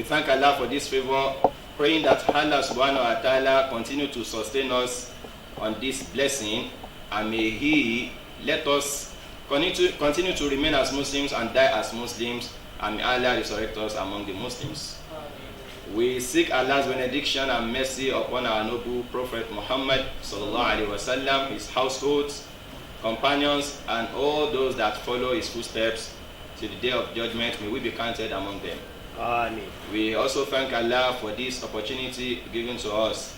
thank Allah for this favor, praying that Allah subhanahu wa ta'ala continue to sustain us on this blessing, and may He let us continue to remain as Muslims and die as Muslims, and may Allah resurrect us among the Muslims. We seek Allah's benediction and mercy upon our noble Prophet Muhammad sallallahu alaihi wasallam, his households, companions, and all those that follow his footsteps to the day of judgment. May we be counted among them. Amen. We also thank Allah for this opportunity given to us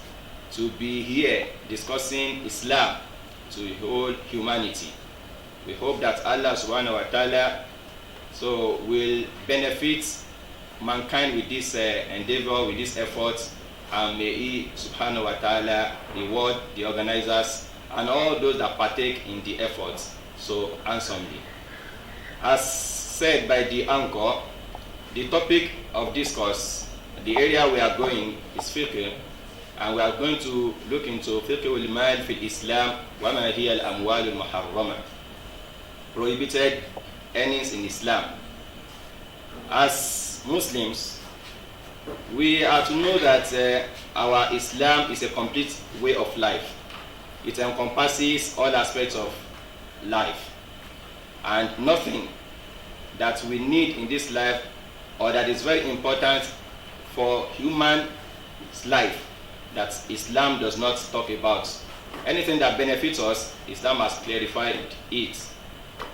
to be here discussing Islam to the whole humanity. We hope that Allah subhanahu wa ta'ala will benefit mankind with this endeavor, with this effort, and may He subhanahu wa ta'ala reward the organizers and all those that partake in the effort so handsomely. As said by the anchor, the topic of discourse, the area we are going is fiqh, and we are going to look into fiqh al-mal fi Islam wa ma hiya al-amwal al-muharrama, prohibited earnings in Islam. As Muslims, we are to know that our Islam is a complete way of life. It encompasses all aspects of life, and nothing that we need in this life or that is very important for human life that Islam does not talk about. Anything that benefits us, Islam has clarified it.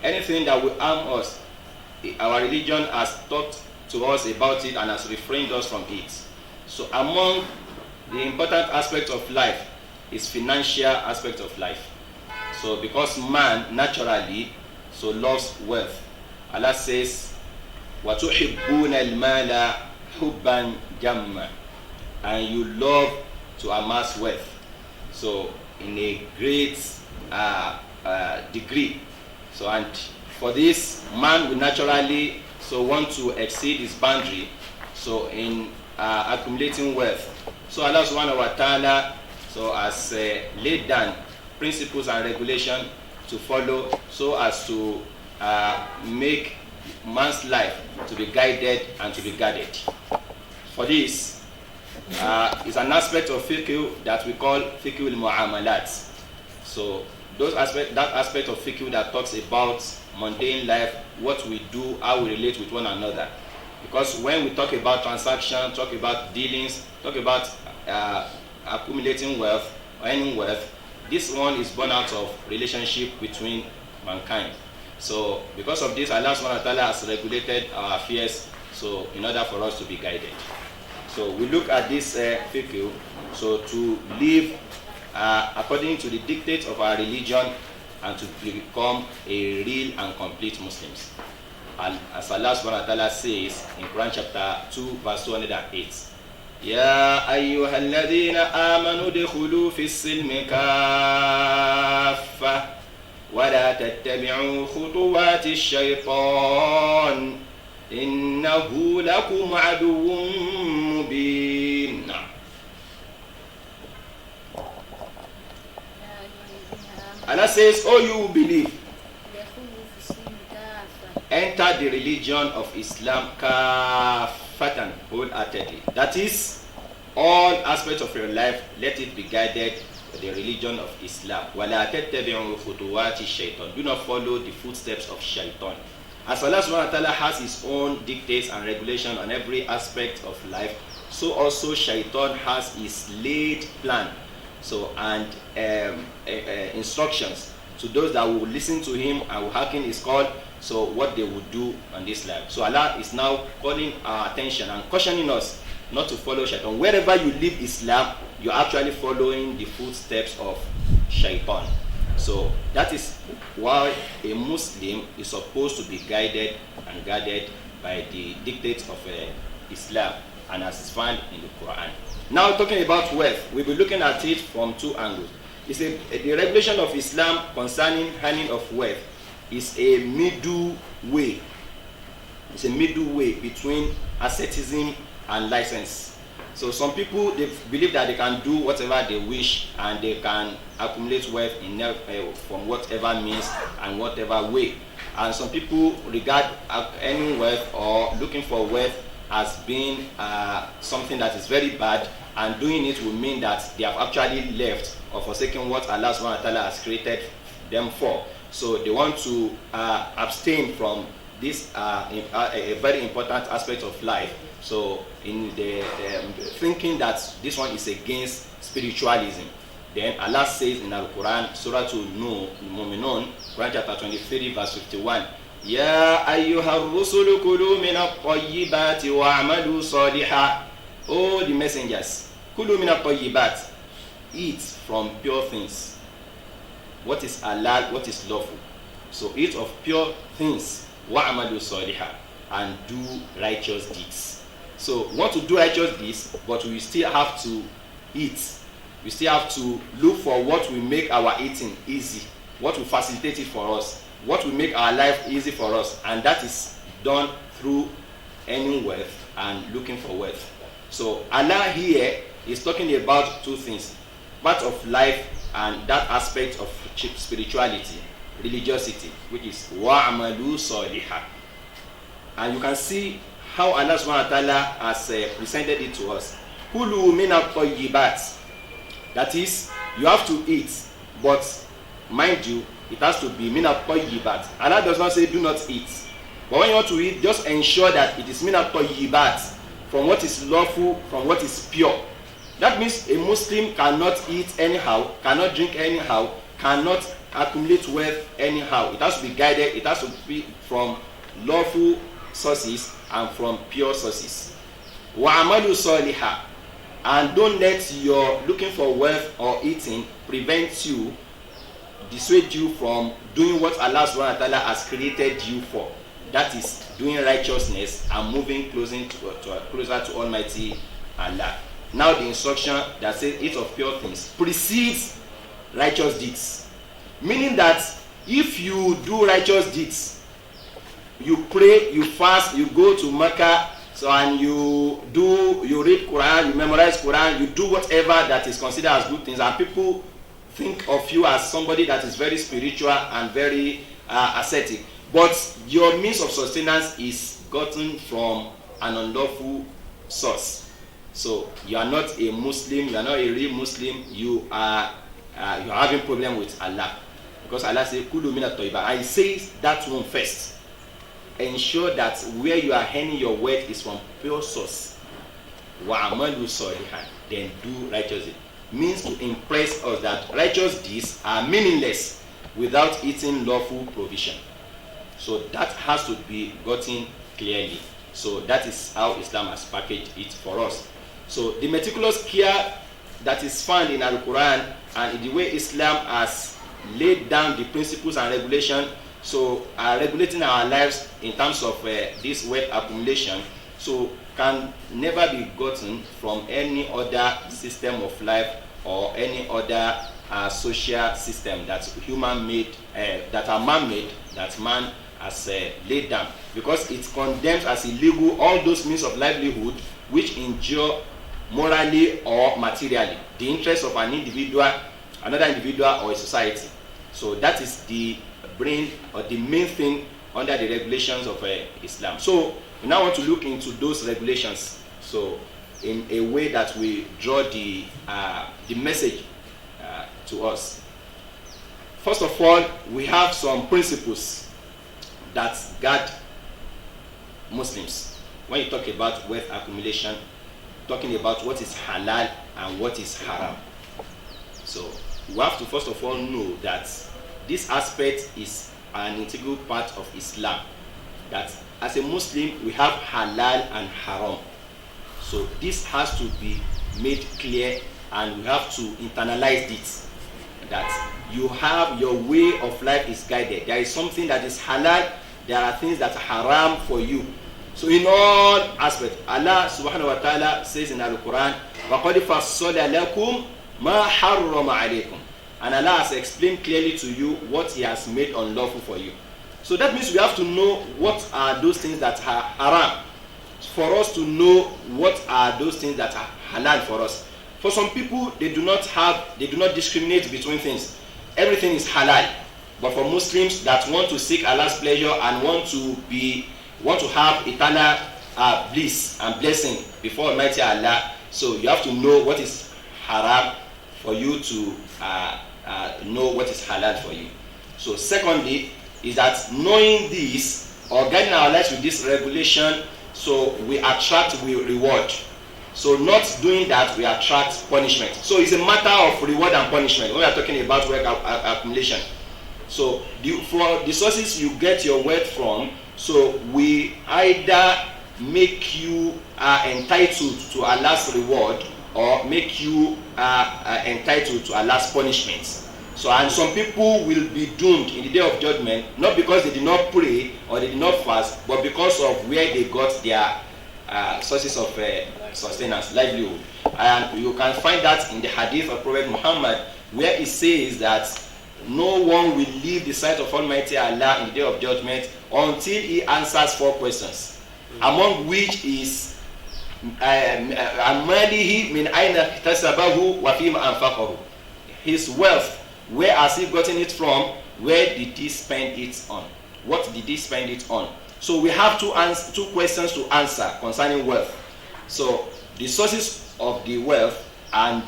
Anything that will harm us, our religion has talked to us about it and has refrained us from it. So among the important aspects of life is financial aspect of life. So because man naturally loves wealth, Allah says, وَتُحِبُّونَ الْمَالَ حُبًّا جَمًّا, and you love to amass wealth, so in a great degree. So, and for this, man will naturally want to exceed his boundary in accumulating wealth. So Allah subhanahu wa ta'ala has laid down principles and regulation to follow so as to make man's life to be guided and to be guarded. For this is an aspect of fiqh that we call fiqh al-mu'amalat. So that aspect of fiqh that talks about mundane life, what we do, how we relate with one another. Because when we talk about transaction, talk about dealings, talk about accumulating wealth or earning wealth, this one is born out of relationship between mankind. So because of this, Allah subhanahu wa ta'ala has regulated our affairs in order for us to be guided. So we look at this fiqh to live according to the dictates of our religion and to become a real and complete Muslims. As Allah subhanahu wa ta'ala says in Quran chapter 2 verse 208, يا أيها الذين آمنوا ادخلوا في السلم كافة ولا تتبعوا خطوات الشيطان إنه لكم عدو مبين. Allah says, oh, you who believe, enter the religion of Islam kafatan, wholeheartedly. That is, all aspects of your life, let it be guided by the religion of Islam. وَلَا تَتَّبِعُوا خُطُوَاتِ الشَّيْطَانِ. Do not follow the footsteps of shaitan. As Allah subhanahu wa ta'ala has his own dictates and regulation on every aspect of life, so also shaitan has his laid plan and instructions to those that will listen to him and will hearken his call, what they would do on this life. So Allah is now calling our attention and cautioning us not to follow shaitan. Wherever you live Islam, you're actually following the footsteps of shaitan. So that is why a Muslim is supposed to be guided and guarded by the dictates of Islam, and as is found in the Quran. Now talking about wealth, we'll be looking at it from two angles. The regulation of Islam concerning earning of wealth is a middle way. It's a middle way between asceticism and license. So some people, they believe that they can do whatever they wish and they can accumulate wealth from whatever means and whatever way. And some people regard earning wealth or looking for wealth as being something that is very bad, and doing it will mean that they have actually left or forsaken what Allah subhanahu wa ta'ala has created them for. So they want to abstain from this a very important aspect of life. So in the thinking that this one is against spiritualism, then Allah says in Al-Quran, Surah Al-Mu'minun, Quran chapter 23, verse 51, Ya ayyuhar rusulu kulu min at-tayyibati wa'amalu salihan. Oh, the messengers, kulu min at-tayyibat, eat from pure things. What is halal, what is lawful. So eat of pure things, wa'amalu salihan, and do righteous deeds. So we want to do righteous deeds, but we still have to eat. We still have to look for what will make our eating easy, what will facilitate it for us, what will make our life easy for us, and that is done through earning wealth and looking for wealth. So Allah here is talking about two things, part of life and that aspect of spirituality, religiosity, which is wa'amalu salihan. And you can see how Allah subhanahu wa ta'ala has presented it to us. Kulu min at-tayyibat. That is, you have to eat, but mind you, it has to be min at-tayyibat. Allah does not say do not eat. But when you want to eat, just ensure that it is min at-tayyibat, from what is lawful, from what is pure. That means a Muslim cannot eat anyhow, cannot drink anyhow, cannot accumulate wealth anyhow. It has to be guided, it has to be from lawful sources and from pure sources. Wa'amalu salihan. And don't let your looking for wealth or eating prevent you, dissuade you from doing what Allah subhanahu wa ta'ala has created you for. That is doing righteousness and moving closer to Almighty Allah. Now the instruction that says eat of pure things precedes righteous deeds. Meaning that if you do righteous deeds, you pray, you fast, you go to Mecca, so and you read Quran, you memorize Quran, you do whatever that is considered as good things, and people think of you as somebody that is very spiritual and very ascetic. But your means of sustenance is gotten from an unlawful source. So you are not a Muslim, you are not a real Muslim, you are having problem with Allah. Because Allah says, Kulu min at-tayyibat. I say that one first. Ensure that where you are earning your wealth is from pure source. Wa'amalu salihan. Then do righteous deeds. Means to impress us that righteous deeds are meaningless without eating lawful provision. So that has to be gotten clearly. So that is how Islam has packaged it for us. So the meticulous care that is found in Al-Quran and in the way Islam has laid down the principles and regulations, so regulating our lives in terms of this wealth accumulation, so can never be gotten from any other system of life or any other social system that's human-made, that are man-made, that man has laid down, because it condemns as illegal all those means of livelihood which injure morally or materially the interest of an individual, another individual, or a society. So that is the brain or the main thing under the regulations of Islam. So we now want to look into those regulations, so in a way that we draw the message to us. First of all, we have some principles that guide Muslims. When you talk about wealth accumulation, talking about what is halal and what is haram. So we have to first of all know that this aspect is an integral part of Islam. That as a Muslim, we have halal and haram. So this has to be made clear, and we have to internalize it. That you have your way of life is guided. There is something that is halal, there are things that are haram for you. So in all aspects, Allah subhanahu wa ta'ala says in Al-Quran, وَقَدْ فَصَّلَ لَكُمْ مَا حَرَّمَ عَلَيْكُمْ. And Allah has explained clearly to you what He has made unlawful for you. So that means we have to know what are those things that are haram, for us to know what are those things that are halal for us. For some people, they do not discriminate between things. Everything is halal. But for Muslims that want to seek Allah's pleasure and want to have eternal bliss and blessing before Almighty Allah. So you have to know what is haram for you to know what is halal for you. So secondly is that knowing this or guiding our lives with this regulation, so we attract reward. So not doing that, we attract punishment. So it's a matter of reward and punishment when we are talking about wealth accumulation. So for the sources you get your wealth from, so we either make you entitled to Allah's reward or make you entitled to Allah's punishment. So, and some people will be doomed in the day of judgment, not because they did not pray or they did not fast, but because of where they got their sources of sustenance, livelihood. And you can find that in the hadith of Prophet Muhammad, where it says that no one will leave the sight of Almighty Allah in the day of judgment until he answers 4 questions, among which is amalihi min aina ihtasabahu wa fima anfaqahu. His wealth, where has he gotten it from? Where did he spend it on? What did he spend it on? So we have 2 questions to answer concerning wealth. So the sources of the wealth and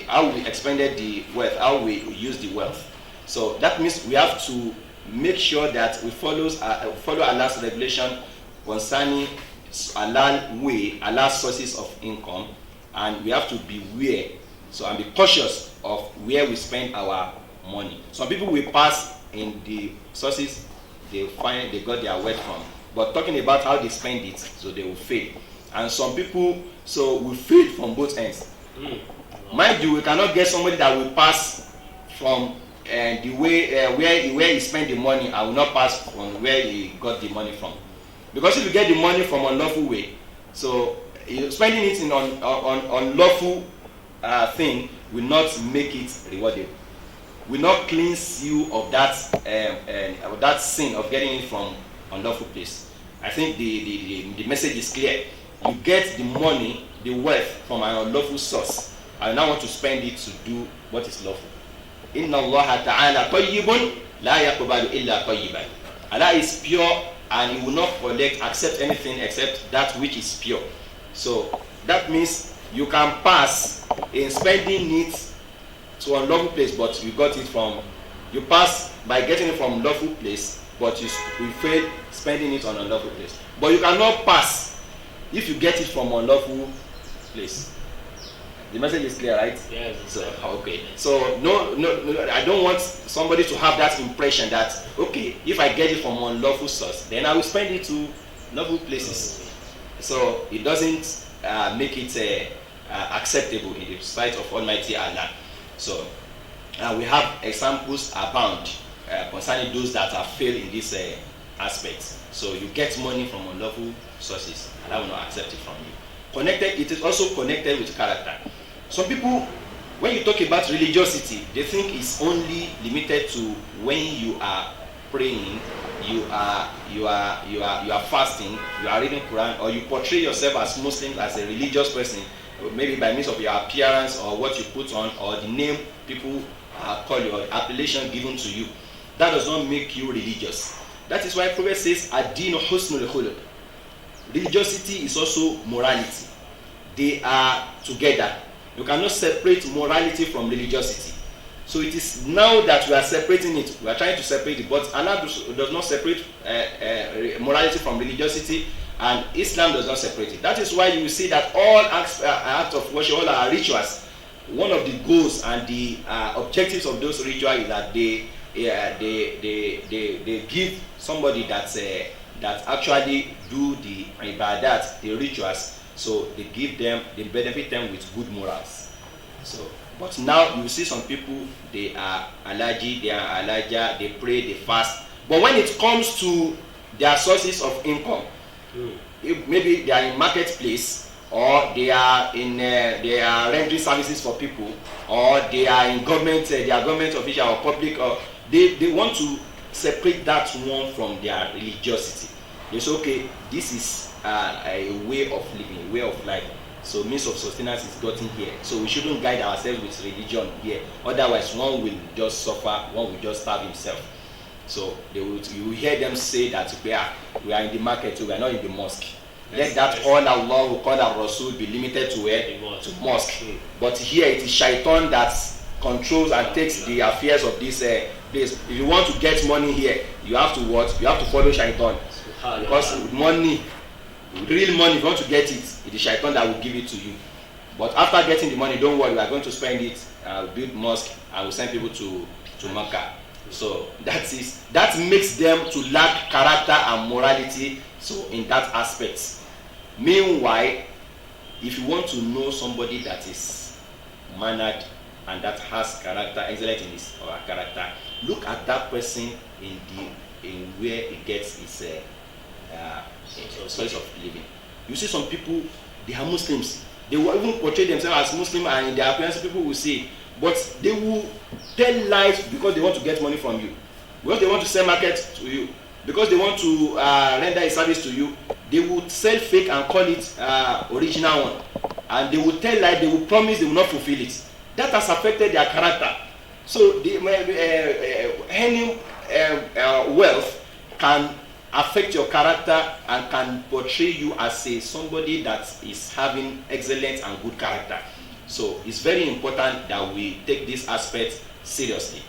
how we expended the wealth, how we use the wealth. So that means we have to make sure that we follow Allah's regulation concerning Allah's sources of income, and we have to beware. So and be cautious of where we spend our money. Some people will pass in the sources they got their wealth from, but talking about how they spend it, so they will fail. And some people will fail from both ends. Mind you, we cannot get somebody that will pass from the way where he spent the money and will not pass from where he got the money from. Because if you get the money from unlawful way, so spending it in unlawful thing will not make it rewardable, will not cleanse you of that sin of getting it from unlawful place. I think the message is clear. You get the money, the wealth from an unlawful source, and now want to spend it to do what is lawful. Inna Allah ta'ala tayyibun la yaqbalu illa tayyiban. Allah is pure and he will not accept anything except that which is pure. So that means you can pass in spending it to unlawful place, but you pass by getting it from lawful place, but you fail spending it on unlawful place. But you cannot pass if you get it from unlawful place. The message is clear, right? Yes. So okay. So no, I don't want somebody to have that impression that okay, if I get it from unlawful source, then I will spend it to lawful places. So it doesn't make it acceptable in the sight of Almighty Allah. So we have examples abound concerning those that have failed in this aspect. So you get money from unlawful sources, and I will not accept it from you. It is also connected with character. Some people, when you talk about religiosity, they think it's only limited to when you are praying, you are fasting, you are reading Quran, or you portray yourself as Muslim, as a religious person, maybe by means of your appearance or what you put on or the name people call you or the appellation given to you. That does not make you religious. That is why Prophet says, Ad-dinu husnul khuluq. Religiosity is also morality. They are together. You cannot separate morality from religiosity. So it is now that we are separating it. We are trying to separate it, but Allah does not separate morality from religiosity, and Islam does not separate it. That is why you see that all acts of worship, all our rituals, one of the goals and the objectives of those rituals is that they give somebody that actually do the ibadat, the rituals, so they benefit them with good morals. So, but now you see some people, they are allergic, they pray, they fast, but when it comes to their sources of income, maybe they are in marketplace, or they are rendering services for people, or they are in government, they are government official or public, or they want to separate that one from their religiosity. They say, okay, this is a way of living, a way of life. So means of sustenance is gotten here. So we shouldn't guide ourselves with religion here. Otherwise, one will just suffer, one will just starve himself. So you will hear them say that we are in the market, we are not in the mosque. Let that all Allah who call our Rasul be limited to where? To mosque. But here it is shaitan that controls and takes the affairs of this place. If you want to get money here, you have to what? You have to follow shaitan. Because money, real money, if you want to get it, it is shaitan that will give it to you. But after getting the money, don't worry, we are going to spend it, build mosque, and we'll send people to Makkah. So that makes them to lack character and morality. So in that aspect. Meanwhile, if you want to know somebody that is mannered and that has character, excellent in his or her character, look at that person in where he gets his place of living. You see some people, they are Muslims. They will even portray themselves as Muslim, and in their appearance people will say, but they will tell lies because they want to get money from you, because they want to sell market to you, because they want to render a service to you. They will sell fake and call it original one, and they will tell lies. They will promise they will not fulfill it. That has affected their character. So any wealth can affect your character and can portray you as somebody that is having excellent and good character. So it's very important that we take this aspect seriously.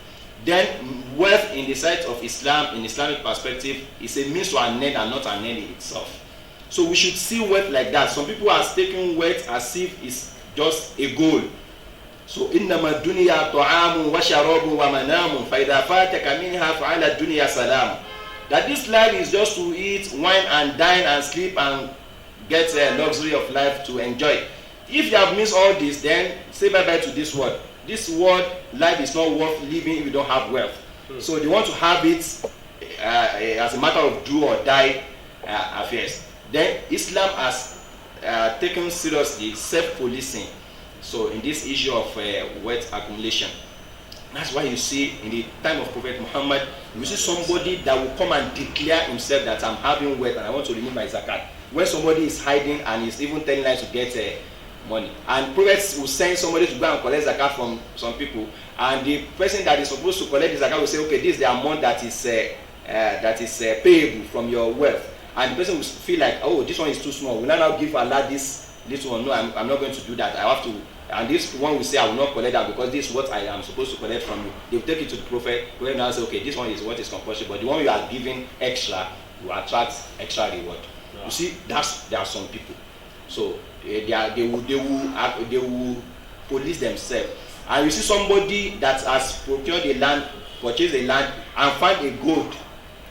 Then wealth in the sight of Islam, in Islamic perspective, is a means to an end and not an end in itself. So we should see wealth like that. Some people are taking wealth as if it's just a goal. So إنما الدنيا طعام وشراب ومنام فإذا فاتك منها فعلى الدنيا سلام. That this life is just to eat, wine and dine and sleep and get a luxury of life to enjoy. If you have missed all this, then say bye-bye to this world. This world, life is not worth living if you don't have wealth. So they want to have it as a matter of do or die affairs. Then Islam has taken seriously self-policing. So in this issue of wealth accumulation, that's why you see in the time of Prophet Muhammad, you see somebody that will come and declare himself that I'm having wealth and I want to remove my zakat. When somebody is hiding and is even telling lies to get money, and prophets will send somebody to go and collect zakat from some people, and the person that is supposed to collect the zakat will say, okay, this is the amount that is payable from your wealth, and the person will feel like, oh, this one is too small. Will I now give Allah this one? No, I'm not going to do that. I have to. And this one will say, I will not collect that because this is what I am supposed to collect from you. They will take it to the prophet. The prophet now say, okay, this one is what is compulsory, but the one you are giving extra will attract extra reward. Yeah. You see, there are some people. So they will police themselves. And you see somebody that has procured a land, purchased a land, and find a gold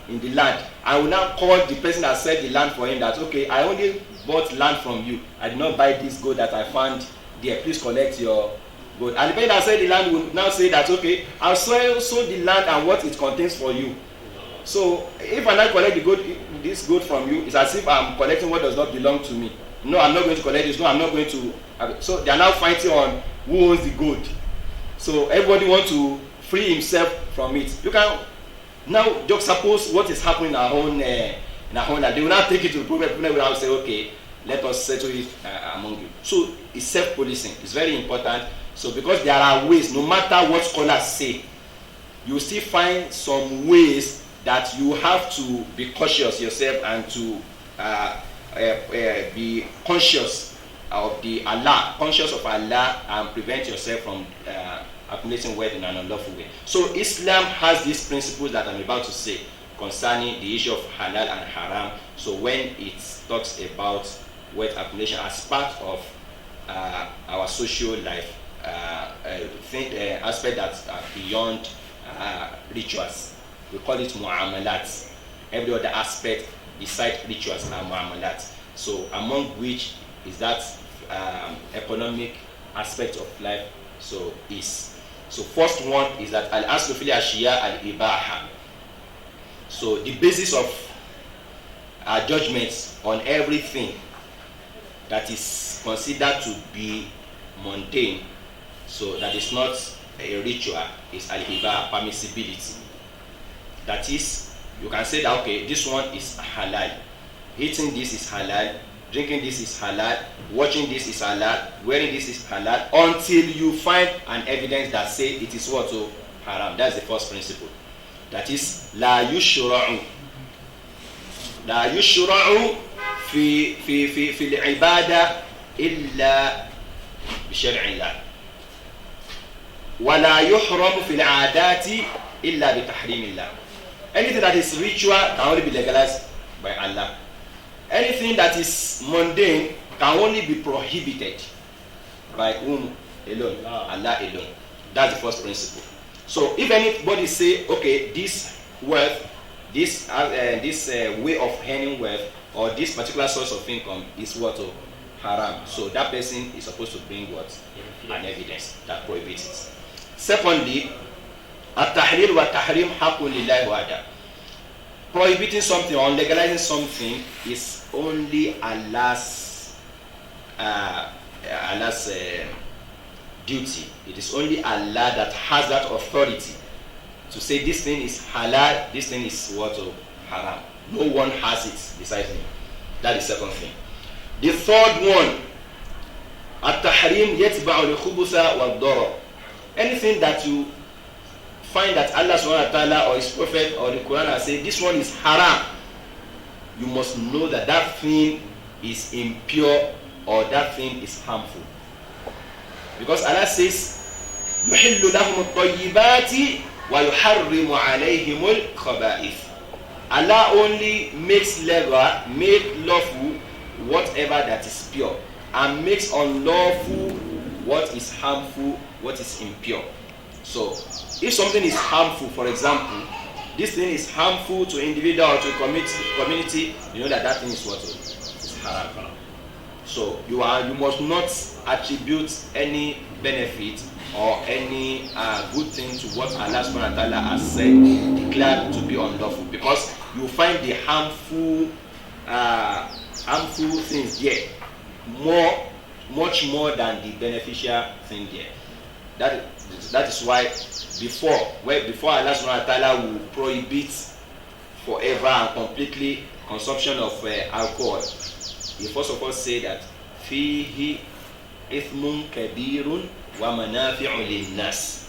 in the land. I will now call the person that sold the land for him that, okay, I only bought land from you. I did not buy this gold that I found there. Please collect your gold. And the person that sold the land will now say that, okay, I'll sold the land and what it contains for you. So if I now collect this gold from you, it's as if I'm collecting what does not belong to me. No, I'm not going to collect this. No, I'm not going to. So they are now fighting on who owns the gold. So everybody wants to free himself from it. You can now just suppose what is happening in our own land. They will now take it to the prophet. People will now say, okay, let us settle it among you. So it's self-policing. It's very important. So because there are ways, no matter what scholars say, you still find some ways that you have to be cautious yourself and to be conscious of Allah and prevent yourself from accumulating wealth in an unlawful way. So Islam has these principles that I'm about to say concerning the issue of halal and haram. So when it talks about wealth accumulation as part of our social life, aspect that are beyond rituals, we call it mu'amalat. Every other aspect besides rituals are mu'amalat. So among which is that economic aspect of life. So first one is that al-aslu fil ashiya al-ibaha. So the basis of our judgments on everything that is considered to be mundane, so that is not a ritual, is al-ibaha, permissibility. That is, you can say that, okay, this one is halal, eating this is halal, drinking this is halal, watching this is halal, wearing this is halal, until you find an evidence that says it is what? So haram. That's the first principle. That is, لا يشرع في العبادة إلا بشرع الله ولا يحرم في العادات إلا بتحريم الله. Anything that is ritual can only be legalized by Allah. Anything that is mundane can only be prohibited by whom alone? Allah alone. That's the first principle. So if anybody say, okay, this wealth, this way of earning wealth, or this particular source of income is what? Haram. So that person is supposed to bring what? An evidence that prohibits it. Secondly, at-tahlil wa tahrim haqqun lillahi wahda. Prohibiting something or legalizing something is only Allah's duty. It is only Allah that has that authority to say this thing is halal, this thing is what? Haram. No one has it besides him. That is the second thing. The third one, at-tahrim yatba'u al-khubutha wad-darar. Anything that you find that Allah subhanahu wa ta'ala or his prophet or the Quran has said this one is haram, you must know that that thing is impure or that thing is harmful. Because Allah says, يُحِلُّ لَهُمُ الطَّيِّبَاتِ وَيُحَرِّمُ عَلَيْهِمُ الْخَبَائِثِ. Allah only makes lawful whatever that is pure and makes unlawful what is harmful, what is impure. So, if something is harmful, for example, this thing is harmful to individual or to community, you know that thing is what? It's haram. So you must not attribute any benefit or any good thing to what Allah subhanahu wa ta'ala has said, declared to be unlawful, because you find the harmful things there much more than the beneficial thing there. That is why before Allah subhanahu wa ta'ala will prohibit forever and completely consumption of alcohol, he first of all say that fihi ithmun kabirun wa manafi'u linnas.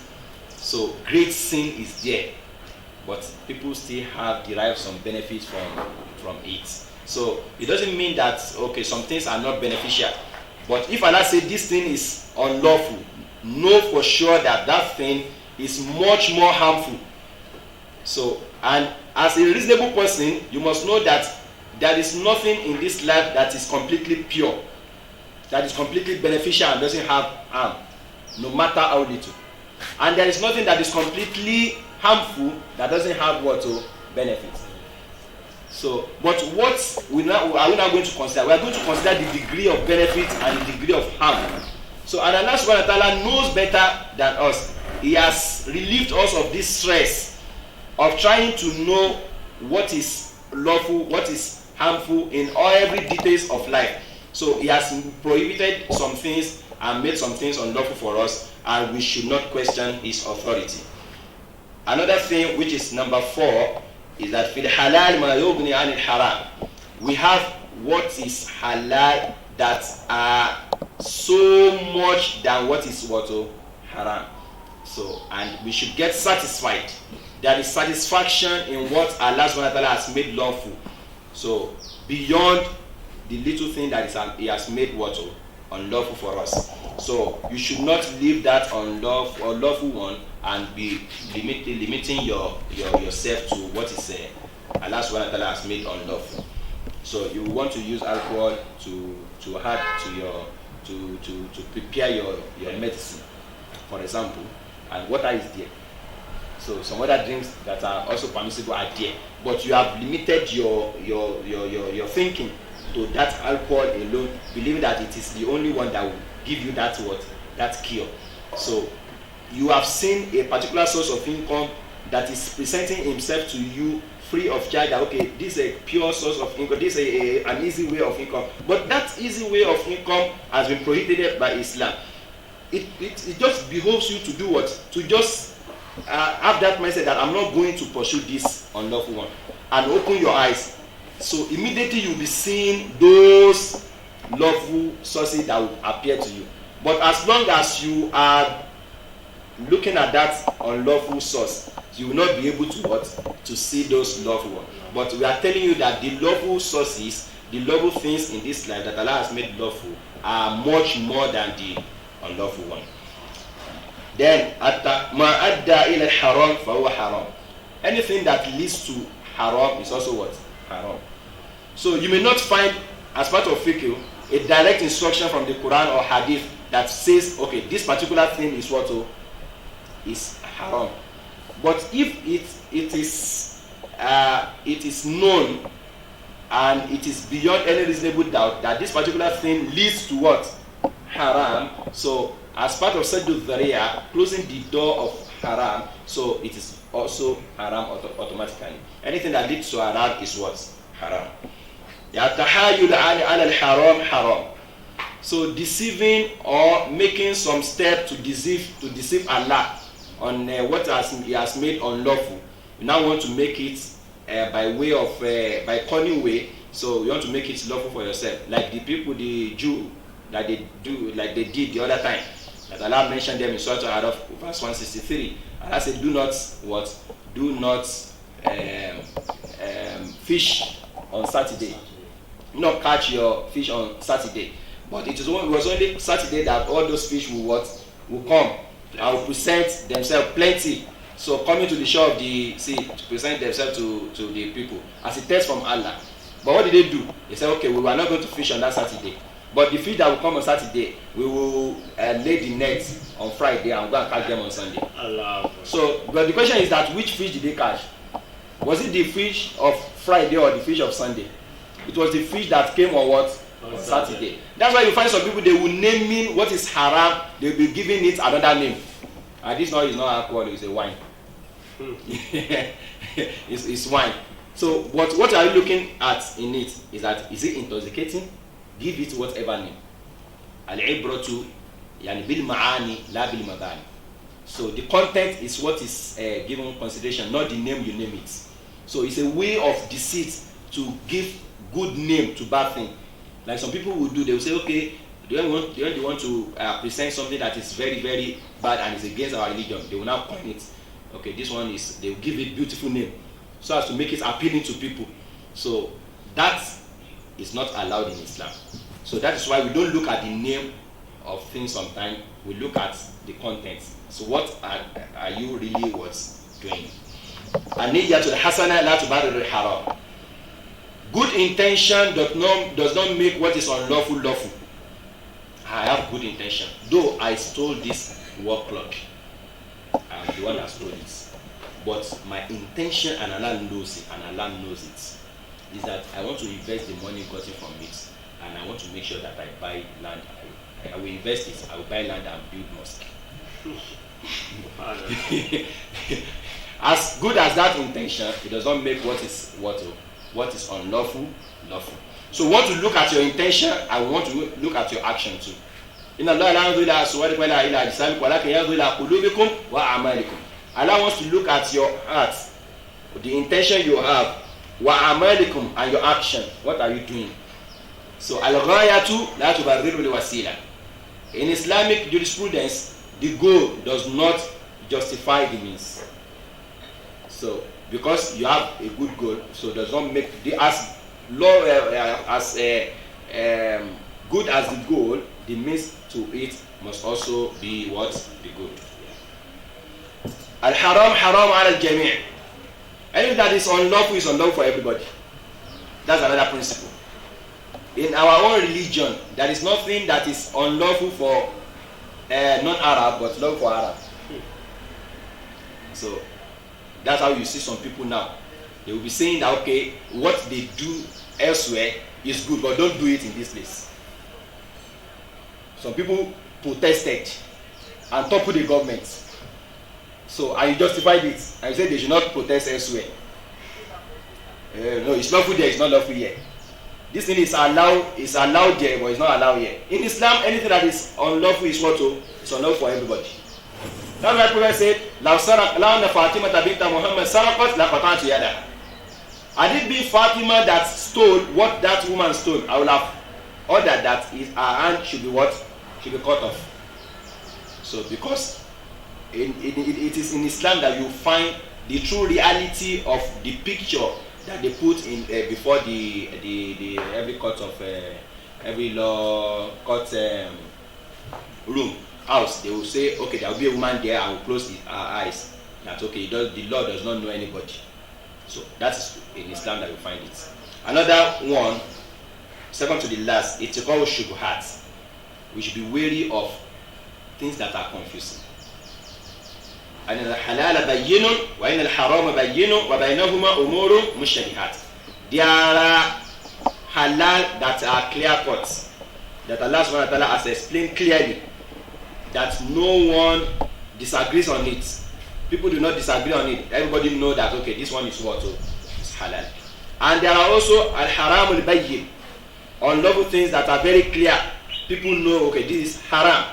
So great sin is there, but people still derive some benefits from it. So it doesn't mean that okay, some things are not beneficial, but if Allah say this thing is unlawful, know for sure that that thing is much more harmful. So, and as a reasonable person, you must know that there is nothing in this life that is completely pure, that is completely beneficial and doesn't have harm, no matter how little. And there is nothing that is completely harmful that doesn't have what benefits. So, but what are we now going to consider? We are going to consider the degree of benefit and the degree of harm. So, and Allah subhanahu wa ta'ala knows better than us. He has relieved us of this stress of trying to know what is lawful, what is harmful in every details of life. So he has prohibited some things and made some things unlawful for us, and we should not question his authority. Another thing, which is number 4, is that fil halal ma yughni anil haram. We have what is halal that are so much than what is haram. So, and we should get satisfied. There is satisfaction in what Allah subhanahu wa ta'ala has made lawful. So, beyond the little thing that he has made unlawful for us. So, you should not leave that unlawful one and be limiting yourself to what is Allah subhanahu wa ta'ala has made unlawful. So, you want to use alcohol to add to prepare your medicine, for example, and water is there. So some other drinks that are also permissible are there, but you have limited your thinking to that alcohol alone, believing that it is the only one that will give you that cure. So you have seen a particular source of income that is presenting himself to you free of charge, that okay, this is a pure source of income, this is an easy way of income, but that easy way of income has been prohibited by Islam. It just behoves you to do what? To just have that mindset that I'm not going to pursue this unlawful one, and open your eyes. So immediately you'll be seeing those lawful sources that will appear to you. But as long as you are looking at that unlawful source, you will not be able to what? To see those lawful ones. But we are telling you that the lawful sources, the lawful things in this life that Allah has made lawful are much more than the unlawful one. Then, ma adda ila haram fahuwa haram. Anything that leads to haram is also what? Haram. So you may not find, as part of fiqh, a direct instruction from the Quran or Hadith that says, okay, this particular thing is what? Is haram. But if it is known and it is beyond any reasonable doubt that this particular thing leads to what? Haram. So as part of Saddul Dhariya, closing the door of haram, so it is also haram automatically. Anything that leads to haram is what? Haram. Yatahayyul ala al-haram haram. So deceiving or making some step to deceive Allah on what he has made unlawful. You now want to make it by way of by cunning way. So you want to make it lawful for yourself, like the people, the Jew, like they did the other time. That Allah mentioned them in Surah Al-Araf, verse 163. Allah said, "Do not what? Do not fish on Saturday. Do not catch your fish on Saturday." But it was only Saturday that all those fish will come and will present themselves plenty. So coming to the shore of the sea to present themselves to the people as a test from Allah. But what did they do? They said, okay, we were not going to fish on that Saturday. But the fish that will come on Saturday, we will lay the nets on Friday and go and catch them on Sunday. Allah. So, but the question is that which fish did they catch? Was it the fish of Friday or the fish of Sunday? It was the fish that came on what? On Saturday. That's why you find some people, they will name what is haram, they will be giving it another name. And this now is not alcohol, it's a wine. it's wine. So what are you looking at in it? Is it intoxicating? Give it whatever name. Al-ibratu yani bil ma'ani la bil madani. So the content is what is given consideration, not the name you name it. So it's a way of deceit to give good name to bad thing. Like some people will do, they will say, okay, they want to present something that is very, very bad and is against our religion. They will now coin it. Okay, this one is, they will give it beautiful name so as to make it appealing to people. So that is not allowed in Islam. So that is why we don't look at the name of things sometimes, we look at the contents. So what are you really doing? An-niyyatul hasana la tubarrir al-haram. Good intention does not make what is unlawful lawful. I have good intention. Though I stole this work clock, I'm the one that stole it. But my intention, and Allah knows it, is that I want to invest the money gotten from it, and I want to make sure that I buy land. I will invest it. I will buy land and build mosque. As good as that intention, it does not make what is unlawful lawful. So we want to look at your intention, and we want to look at your action too. Allah wants to look at your heart, the intention you have, and your action. What are you doing? So al-ghayatu la tubarriru al-wasila. In Islamic jurisprudence, the goal does not justify the means. So because you have a good goal, so it does not make as good as the goal, the means to it must also be what? The good. Al-haram haram ala al-jami'. Anything that is unlawful is unlawful for everybody. That's another principle. In our own religion, there is nothing that is unlawful for non-Arab but lawful for Arab. So that's how you see some people now. They will be saying that, okay, what they do elsewhere is good, but don't do it in this place. Some people protested and toppled the government. So and you justified it, and you said they should not protest elsewhere. No, it's lawful there, it's not lawful here. This thing is allowed there, but it's not allowed here. In Islam, anything that is unlawful is what? It's unlawful for everybody. That's why Prophet said, "La Fatima binta Muhammad saraqat la qata'tu yadaha." Had it been Fatima that stole what that woman stole, I would have ordered that her hand should be what? Should be cut off. So because it is in Islam that you find the true reality of the picture that they put in before the every court of every law court room house. They will say, okay, there will be a woman there. I will close her eyes. That's okay. The law does not know anybody. So that's in Islam that you find it. Another one, second to the last, it's called shubuhat. We should be wary of things that are confusing. أن الحلال بين وإن الحرام بين وبينهما أمور مشتبهات. There are halal that are clear cuts, that Allah subhanahu wa ta'ala has explained clearly, that no one disagrees on it. People do not disagree on it. Everybody know that, okay, this one is what? It's halal. And there are also al-haram al-bayyin, unlawful things that are very clear. People know, okay, this is haram.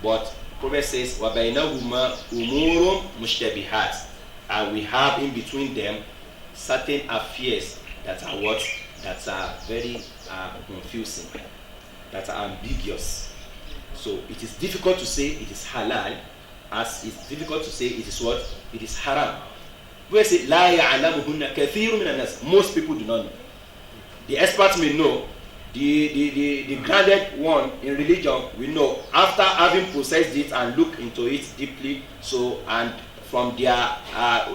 But Prophet says, وَبَيْنَهُمَا أُمُورٌ مُشْتَبِهَاتٌ, and we have in between them certain affairs that are what? That are very confusing, that are ambiguous. So it is difficult to say it is halal, as it's difficult to say it is what? It is haram. We say, لَا يَعْلَمُهُنَّ كَثِيرٌ مِنَ النَّاسِ. Most people do not know. The experts may know. The grounded one in religion, we know, after having processed it and looked into it deeply, so, and from their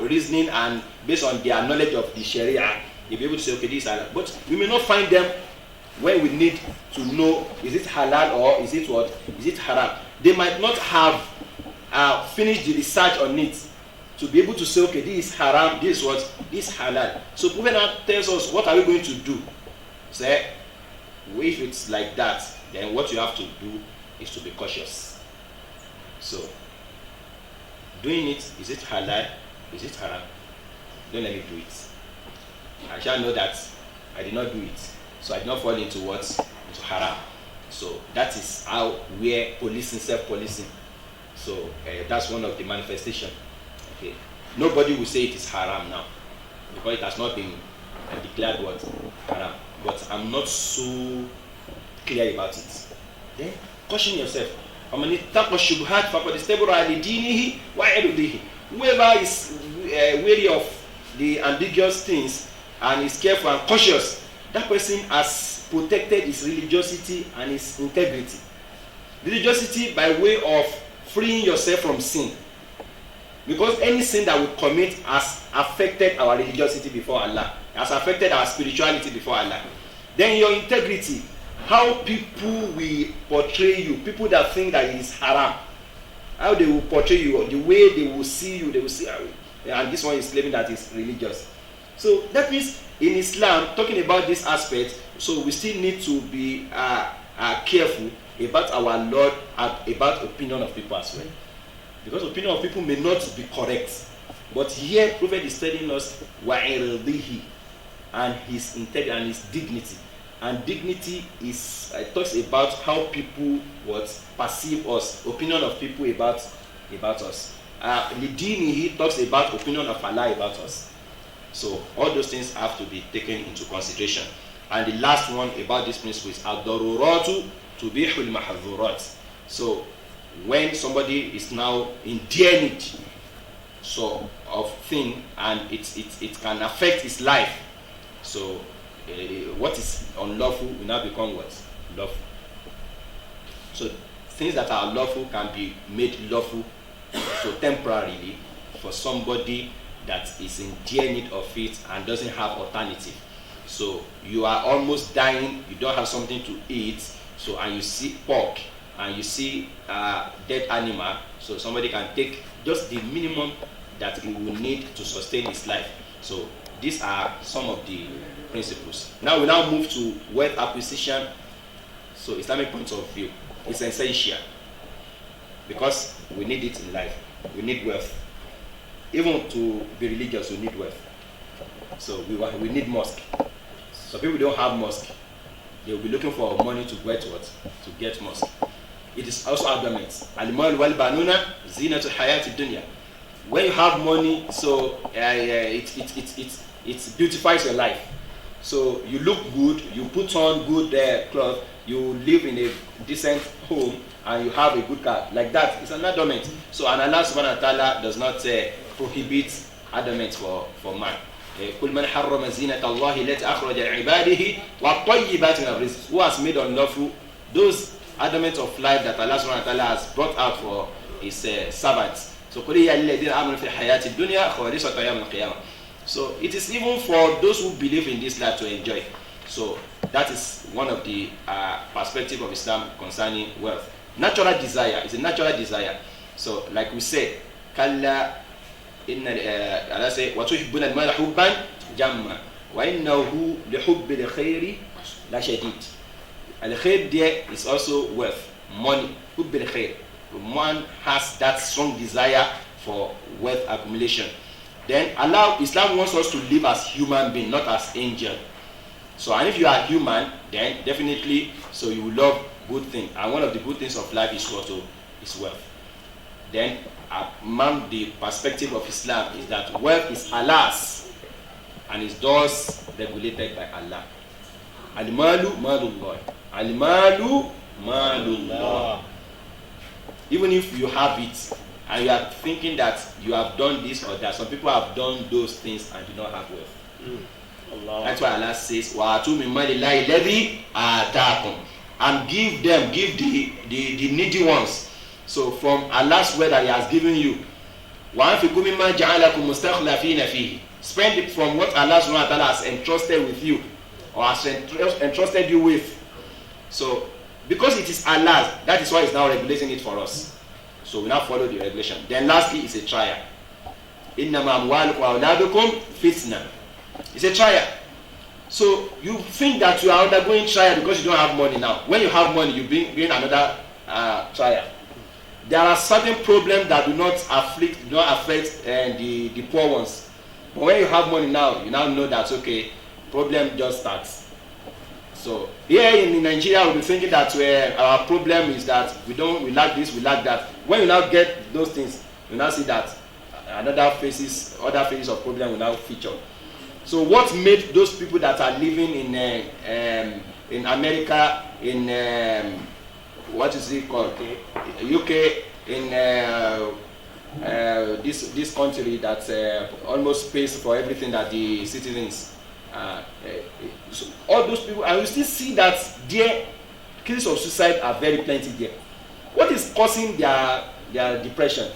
reasoning and based on their knowledge of the Sharia, they'll be able to say, okay, this is halal. But we may not find them when we need to know, is it halal or is it what? Is it haram? They might not have finished the research on it to be able to say, okay, this is haram, this is what? This is halal. So Prophet now tells us, what are we going to do? Say, if it's like that, then what you have to do is to be cautious. So, doing it, is it halal? Is it haram? Don't let me do it. I shall know that I did not do it. So I did not fall into what? Into haram. So that is how we're policing, self-policing. So that's one of the manifestations. Okay. Nobody will say it is haram now, because it has not been declared what? Haram. But I'm not so clear about it. Then caution yourself. Whoever is wary of the ambiguous things and is careful and cautious, that person has protected his religiosity and his integrity. Religiosity by way of freeing yourself from sin. Because any sin that we commit has affected our religiosity before Allah, has affected our spirituality before Allah. Then your integrity, how people will portray you, people that think that it is haram, how they will portray you, the way they will see you, they will see, and this one is claiming that it's religious. So that means in Islam, talking about this aspect, so we still need to be careful about our Lord and about opinion of people as well. Because opinion of people may not be correct. But here, Prophet is telling us, وَعِرْضِهِ, and his integrity and his dignity. And dignity is, it talks about how people perceive us, opinion of people about us. Lidini, he talks about opinion of Allah about us. So all those things have to be taken into consideration. And the last one about this principle is ad-daruratu tubihul mahdhurat. So when somebody is now in dear need so of thing and it can affect his life, so what is unlawful will now become what? Lawful. So things that are lawful can be made lawful, so temporarily, for somebody that is in dear need of it and doesn't have alternative. So you are almost dying, you don't have something to eat, so and you see pork and you see dead animal, so somebody can take just the minimum that he will need to sustain his life. So these are some of the principles. Now we now move to wealth acquisition. So Islamic point of view, it's essential because we need it in life. We need wealth. Even to be religious, we need wealth. So we need mosque. So people don't have mosque. They will be looking for money to get what? To get mosque. It is also arguments. Al-mal wal banuna zinatu hayati dunya. When you have money, so it beautifies your life. So you look good, you put on good clothes, you live in a decent home, and you have a good car. Like that, it's an adornment. So and Allah subhanahu wa ta'ala does not prohibits adamant for man. قُلْ مَنْ حَرَّمَ زِينَةَ اللَّهِ الَّتِي أَخْرَجَ لِعِبَادِهِ وَالطَّيِّبَاتِ مِنَ الرِّزْقِ. Who has made unlawful those adamants of life that Allah subhanahu wa ta'ala has brought out for his servants. So قُلْ هِيَ لِلَّذِينَ آمَنُوا فِي الْحَيَاةِ الدُّنْيَا خَالِصَةً يَوْمَ الْقِيَامَةِ. So it is even for those who believe in this life to enjoy. So that is one of the perspective of Islam concerning wealth. Natural desire is a natural desire. So like we said, kalla inna Allah say wa tuhibbuna al-mala hubban jamma wa innahu li hubbi al-khairi la shadid. Al-khair there is also wealth, money. Hubbi al-khair. Man has that strong desire for wealth accumulation. Then Islam wants us to live as human beings, not as angel. So, and if you are human, then definitely, so you will love good things. And one of the good things of life is what? Is wealth. Then, among the perspective of Islam is that wealth is Allah's, and is thus regulated by Allah. Al-malu malullah. Al-malu malullah. Even if you have it, and you are thinking that you have done this or that, some people have done those things and do not have wealth. That's why Allah says, وَآتُوا مِن مَالِ اللَّهِ الَّذِي آتَاكُمْ, and give the needy ones. So from Allah's wealth that He has given you, وَأَنْفِقُوا مِمَّا جَعَلَكُمْ مُسْتَخْلَفِينَ فِيهِ, spend it from what Allah subhanahu wa ta'ala has entrusted with you, or has entrusted you with. So because it is Allah's, that is why He's now regulating it for us. So we now follow the regulation. Then lastly, it's a trial. إِنَّمَا أَمْوَالُكُمْ وَأَوْلَادُكُمْ فِتْنَةٌ. It's a trial. So you think that you are undergoing trial because you don't have money now. When you have money, you bring another trial. There are certain problems that do not affect the poor ones. But when you have money now, you now know that okay, problem just starts. So here in Nigeria, we'll be thinking that our problem is that we lack this, we lack that. When you now get those things, you now see that other phases of problem will now feature. So what made those people that are living in America, in what is it called, UK, in this country that almost pays for everything that the citizens. So all those people, and we still see that their cases of suicide are very plenty there. What is causing their depression?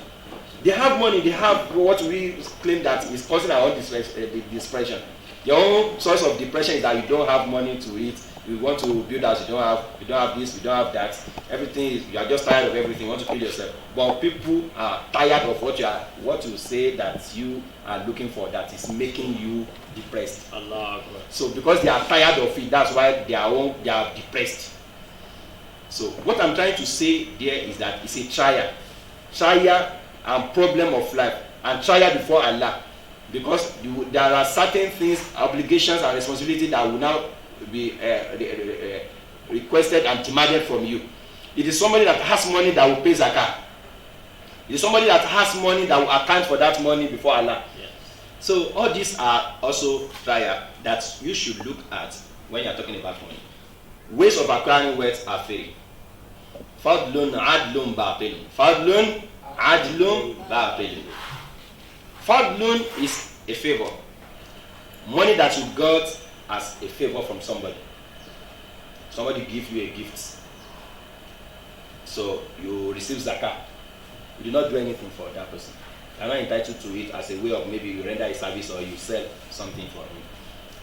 They have money, they have what we claim that is causing our own depression. Your own source of depression is that you don't have money to eat, you want to build house, you don't have this, you don't have that. Everything is, you are just tired of everything, you want to kill yourself. But people are tired of what you say that you are looking for, that is making you depressed. Allah. So because they are tired of it, that's why they are depressed. So what I'm trying to say there is that it's a trial and problem of life, and trial before Allah, because there are certain things, obligations and responsibilities that will now be requested and demanded from you. It is somebody that has money that will pay zakah. It is somebody that has money that will account for that money before Allah. Yes. So all these are also trial that you should look at when you are talking about money. Ways of acquiring wealth are three. Fadlun adlun batilun. Fadlun adlun batilun. Fadlun is a favor. Money that you got as a favor from somebody. Somebody give you a gift. So you receive zakah. You do not do anything for that person. You are not entitled to it as a way of maybe you render a service or you sell something for him.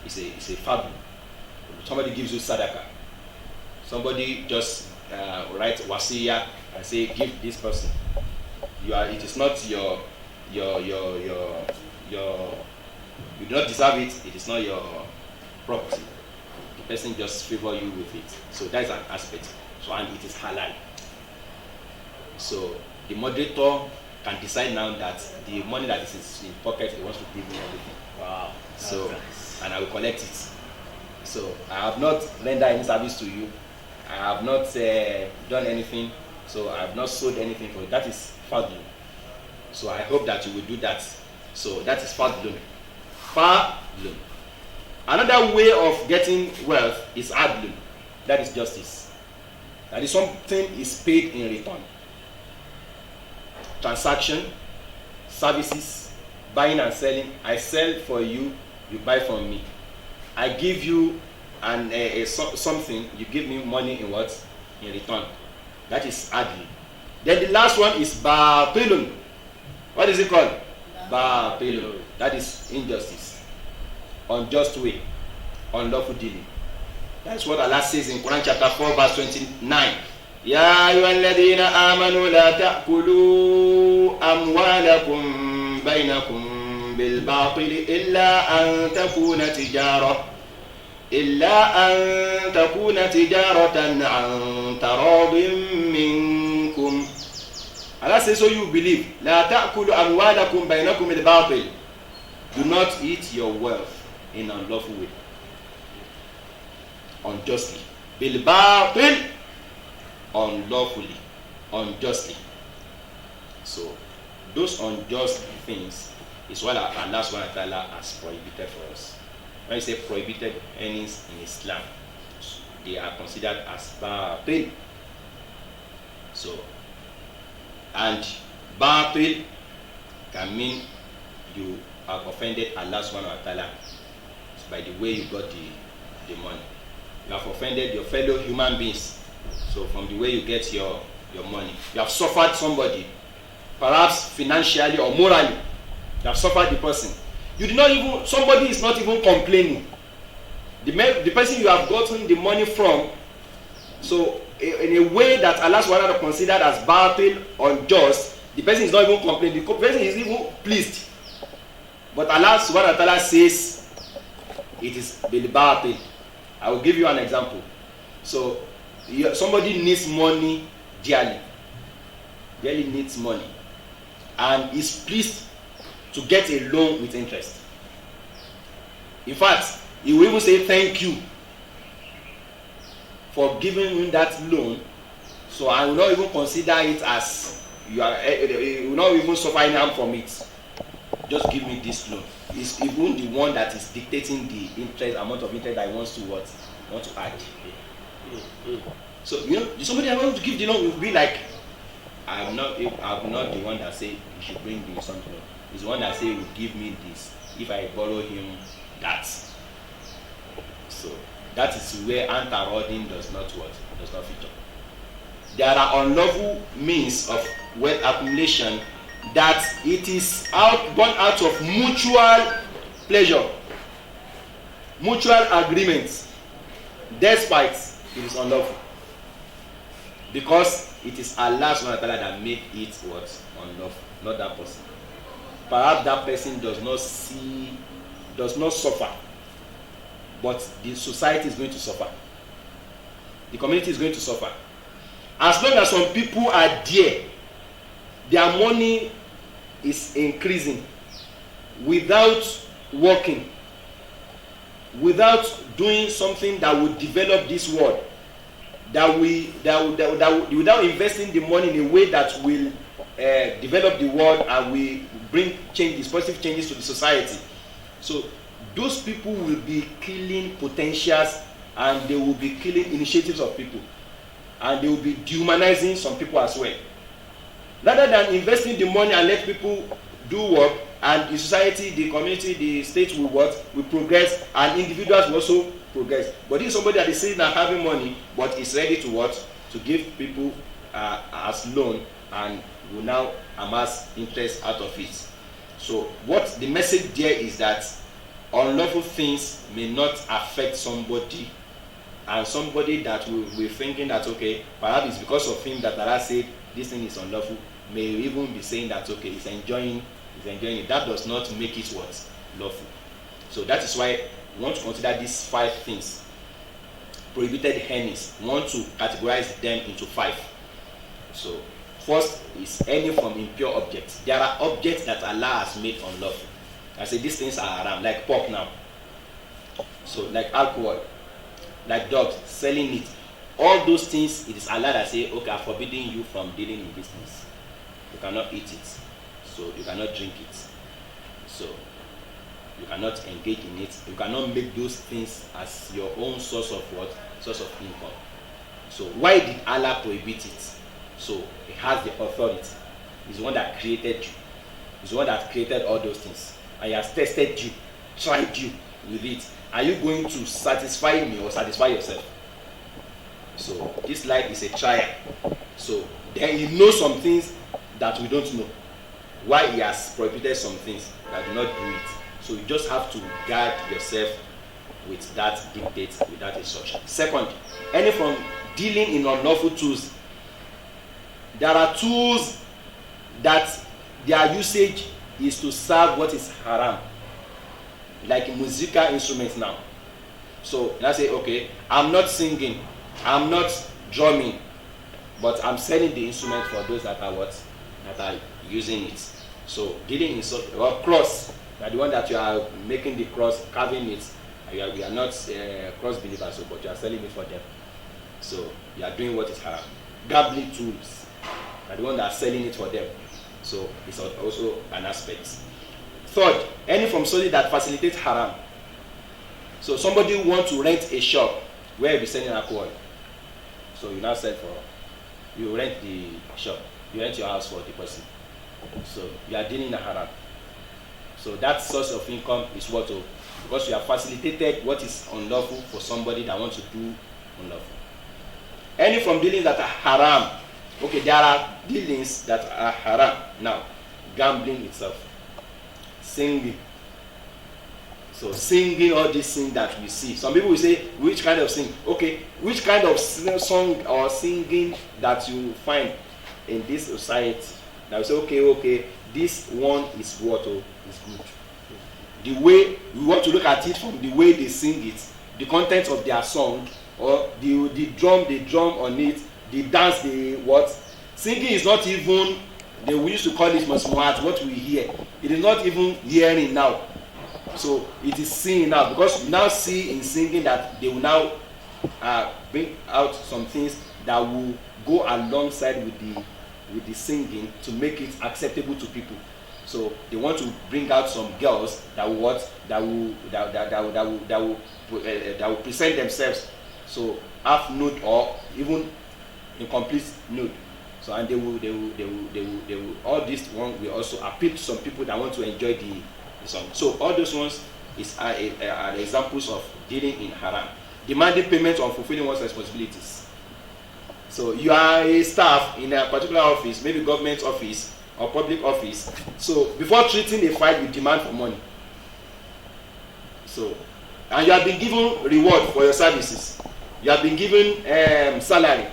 It's a fadl. Somebody gives you sadaqah. Somebody just writes wasiya and say give this person. It is not your you do not deserve it. It is not your property. The person just favor you with it. So that is an aspect. So and it is halal. So the moderator can decide now that the money that is in his pocket, he wants to give me everything. Wow. So nice. And I will collect it. So I have not rendered any service to you. I have not done anything. So I have not sold anything for you. That is fadlun. So I hope that you will do that. So that is fadlun. Fadlun. Another way of getting wealth is adlun. That is justice. That is something is paid in return. Transaction, services, buying and selling. I sell for you, you buy from me. I give you something, you give me money in what? In return. That is adl. Then the last one is batilun. What is it called? Batilun. That is injustice, unjust way, unlawful dealing. That's what Allah says in Quran chapter 4 verse 29. Ya ayyuhalladhina amanu la ta'kulu amwalakum bainakum bil batil illa an takuna tijaratan an taradin minkum. Allah says, so you believe, la ta'kulu amwalakum bainakum bil batil. Do not eat your wealth in an unlawful way, unjustly. Bil batil, unlawfully, unjustly. So those unjust things is what Allah subhanahu wa ta'ala has prohibited for us. When you say prohibited earnings in Islam, they are considered as batil. So, and batil can mean you have offended Allah subhanahu wa ta'ala by the way you got the money. You have offended your fellow human beings. So from the way you get your money, you have suffered somebody, perhaps financially or morally. You have suffered the person. You did not even, somebody is not even complaining. The person you have gotten the money from, so in a way that Allah subhanahu wa ta'ala considered as batil, unjust, the person is not even complaining. The person is even pleased. But Allah subhanahu wa ta'ala says it is bil batil. I will give you an example. So somebody needs money dearly needs money, and is pleased to get a loan with interest. In fact, he will even say thank you for giving me that loan. So I will not even consider it as you will not even suffer any harm from it. Just give me this loan. It's even the one that is dictating the interest, amount of interest that he wants to add. So somebody I want to give the loan will be like, I'm not the one that say you should bring me something. He's the one that say will give me this if I borrow him that. So that is where anti-rodding does not feature. There are unlawful means of wealth accumulation that it is born out of mutual pleasure, mutual agreement, despite it is unlawful, because it is Allah subhanahu wa ta'ala that made it what? Unlawful, not that person. Perhaps that person does not suffer, but the society is going to suffer. The community is going to suffer. As long as some people are there, their money is increasing without working, without doing something that would develop this world, without investing the money in a way that will develop the world and will bring changes, positive changes to the society. So those people will be killing potentials, and they will be killing initiatives of people, and they will be dehumanizing some people as well. Rather than investing the money and let people do work, and the society, the community, the state will progress, and individuals will also progress. But this is somebody that is sitting and having money, but is ready to give people as loan, and will now amass interest out of it. So what the message there is that unlawful things may not affect somebody, and somebody that will be thinking that okay, perhaps it's because of him that Allah said this thing is unlawful, may even be saying that okay, he's enjoying it. That does not make it what? Lawful. So that is why we want to consider these 5 things, prohibited earnings. We want to categorize them into 5. So first is earning from impure objects. There are objects that Allah has made unlawful. I say these things are haram, like pork now. So like alcohol, like dogs, selling it. All those things, it is Allah that say, okay, I'm forbidding you from dealing in these things. You cannot eat it. So you cannot drink it. So you cannot engage in it. You cannot make those things as your own source of what? Source of income. So why did Allah prohibit it? So he has the authority. He's the one that created you. is the one that created all those things, and he has tested you, tried you with it. Are you going to satisfy me or satisfy yourself? So this life is a trial. So then he knows some things that we don't know. Why he has prohibited some things that do not do it. So you just have to guard yourself with that dictate, with that instruction. Second, any from dealing in unlawful tools. There are tools that their usage is to serve what is haram, like musical instruments now. So let's say, okay, I'm not singing, I'm not drumming, but I'm selling the instrument for those that are what? That are using it. So dealing in such, or cross, that the one that you are making the cross, carving it, we are not cross believers, but you are selling it for them. So you are doing what is haram. Gambling tools, are the one that are selling it for them. So it's also an aspect. Third, any from something that facilitates haram. So somebody wants to rent a shop where you'll be selling alcohol. So you now sell for, you rent the shop, you rent your house for the person. So you are dealing in a haram. So that source of income is what? Because you have facilitated what is unlawful for somebody that wants to do unlawful. Any from dealings that are haram. Okay, there are dealings that are haram. Now, gambling itself, singing. So singing all these things that we see. Some people will say, which kind of sing? Okay, which kind of song or singing that you find in this society? Now we say, okay, this one is what is good. The way we want to look at it from the way they sing it, the content of their song, or the drum they drum on it, the dance they what. Singing is not even, they used to call it masmuat, what we hear. It is not even hearing now. So it is singing now, because we now see in singing that they will now bring out some things that will go alongside with the singing to make it acceptable to people. So they want to bring out some girls that will present themselves, so half nude or even incomplete nude. So and they will all this one will also appeal to some people that want to enjoy the song. So all those ones are examples of dealing in haram, demanding payment or fulfilling one's responsibilities. So you are a staff in a particular office, maybe government office or public office. So before treating a file, you demand for money. So, and you have been given reward for your services. You have been given salary.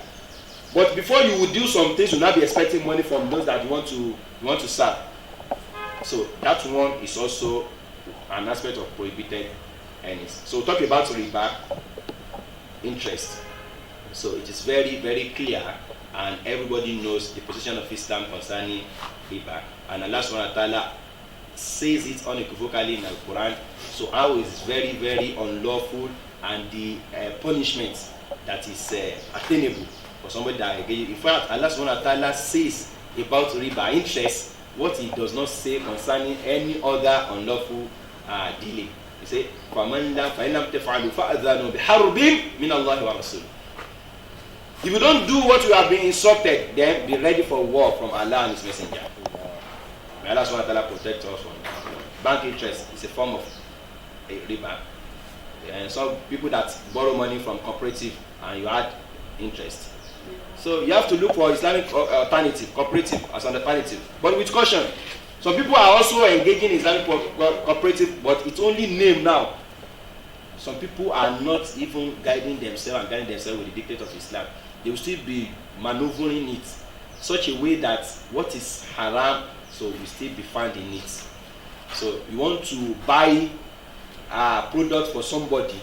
But before you will do some things, you will not be expecting money from those that you want to serve. So that one is also an aspect of prohibited earnings. So talk about riba, interest. So it is very, very clear, and everybody knows the position of Islam concerning riba. And Allah subhanahu wa ta'ala says it unequivocally in the Quran. So how is very, very unlawful, and the punishment that is attainable for somebody that engages. In fact, Allah subhanahu wa ta'ala says about riba, interest, what he does not say concerning any other unlawful dealing. He says, فَمَنْ لَمْ تَفْعَلُوا فَأَذَانُوا بِحَرْبٍ مِنَ اللَّهِ وَرَسُولِهِ. If you don't do what you have been instructed, then be ready for war from Allah and His Messenger. May Allah subhanahu wa ta'ala protect us from bank interest. It's a form of a riba. And some people that borrow money from cooperative and you add interest. So you have to look for Islamic alternative, cooperative as an alternative. But with caution. Some people are also engaging in Islamic cooperative, but it's only name now. Some people are not even guiding themselves with the dictate of Islam. They will still be maneuvering it such a way that what is haram, so will still be found in it. So you want to buy a product for somebody,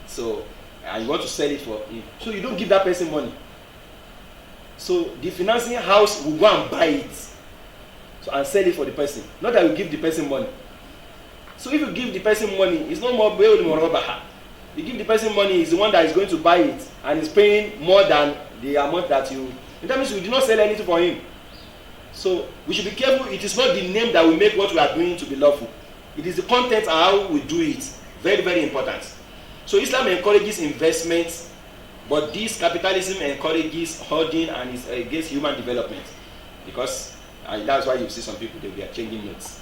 so and you want to sell it for him, so you don't give that person money. So the financing house will go and buy it, so and sell it for the person. Not that you give the person money. So if you give the person money, it's no more bail murabaha. You give the person money, is the one that is going to buy it and is paying more than the amount that you. That means we did not sell anything for him. So we should be careful. It is not the name that will make what we are doing to be lawful. It is the content and how we do it. Very, very important. So Islam encourages investment, but this capitalism encourages hoarding and is against human development. Because And that's why you see some people, they are changing notes.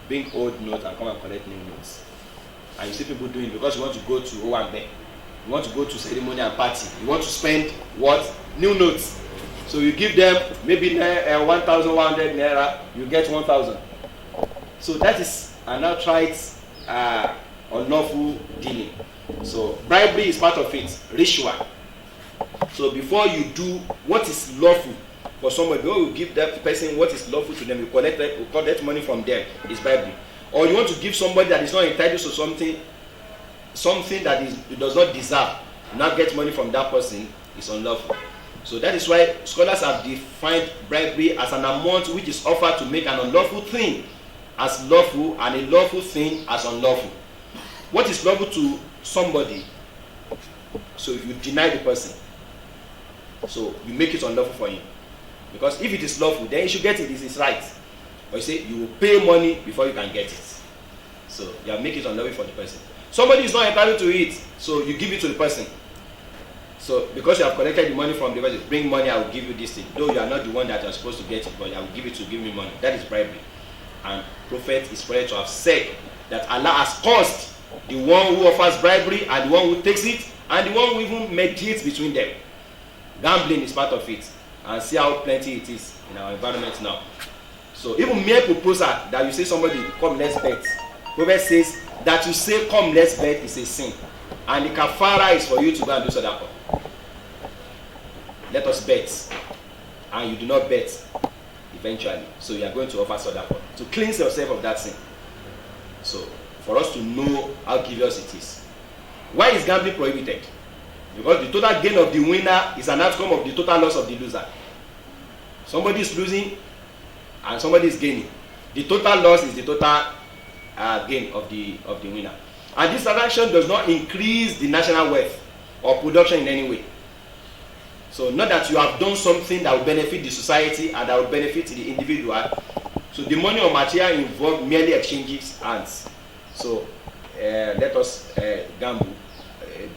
Bring old notes and come and collect new notes. And you see people doing it because you want to go to Owambe. You want to go to ceremony and party. You want to spend what? New notes. So you give them maybe 1,100 naira, you get 1,000. So that is an outright unlawful dealing. So bribery is part of it, rishwa. So before you do what is lawful for somebody, before you give that person what is lawful to them, you collect money from them, is bribery. Or you want to give somebody that is not entitled to something that it does not deserve, not get money from that person, is unlawful. So that is why scholars have defined bribery as an amount which is offered to make an unlawful thing as lawful and a lawful thing as unlawful. What is lawful to somebody? So if you deny the person, so you make it unlawful for him. Because if it is lawful, then you should get it, it is right. But you say you will pay money before you can get it. So you make it unlawful for the person. Somebody is not entitled to it, so you give it to the person. So because you have collected the money from the person, bring money, I will give you this thing. Though you are not the one that you are supposed to get it, but I will give it to give me money. That is bribery. And Prophet is ready to have said that Allah has caused the one who offers bribery and the one who takes it and the one who even mediates between them. Gambling is part of it. And see how plenty it is in our environment now. So even mere proposal that you say somebody, come let's bet. Prophet says that you say come let's bet is a sin. And the kafara is for you to go and do sadaqah. Let us bet. And you do not bet eventually. So you are going to offer sadaqah to cleanse yourself of that sin. So for us to know how grievous it is. Why is gambling prohibited? Because the total gain of the winner is an outcome of the total loss of the loser. Somebody is losing and somebody is gaining. The total loss is the total gain of the winner. And this transaction does not increase the national wealth or production in any way. So not that you have done something that will benefit the society and that will benefit the individual. So the money or material involved merely exchanges hands. So let us gamble.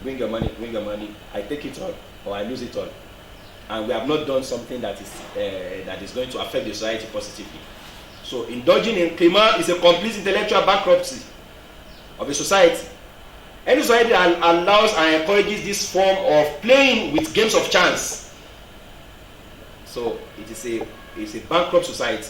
Bring your money, I take it all or I lose it all. And we have not done something that is going to affect the society positively. So indulging in qimar is a complete intellectual bankruptcy of a society. Any society that allows and encourages this form of playing with games of chance, so it is a bankrupt society.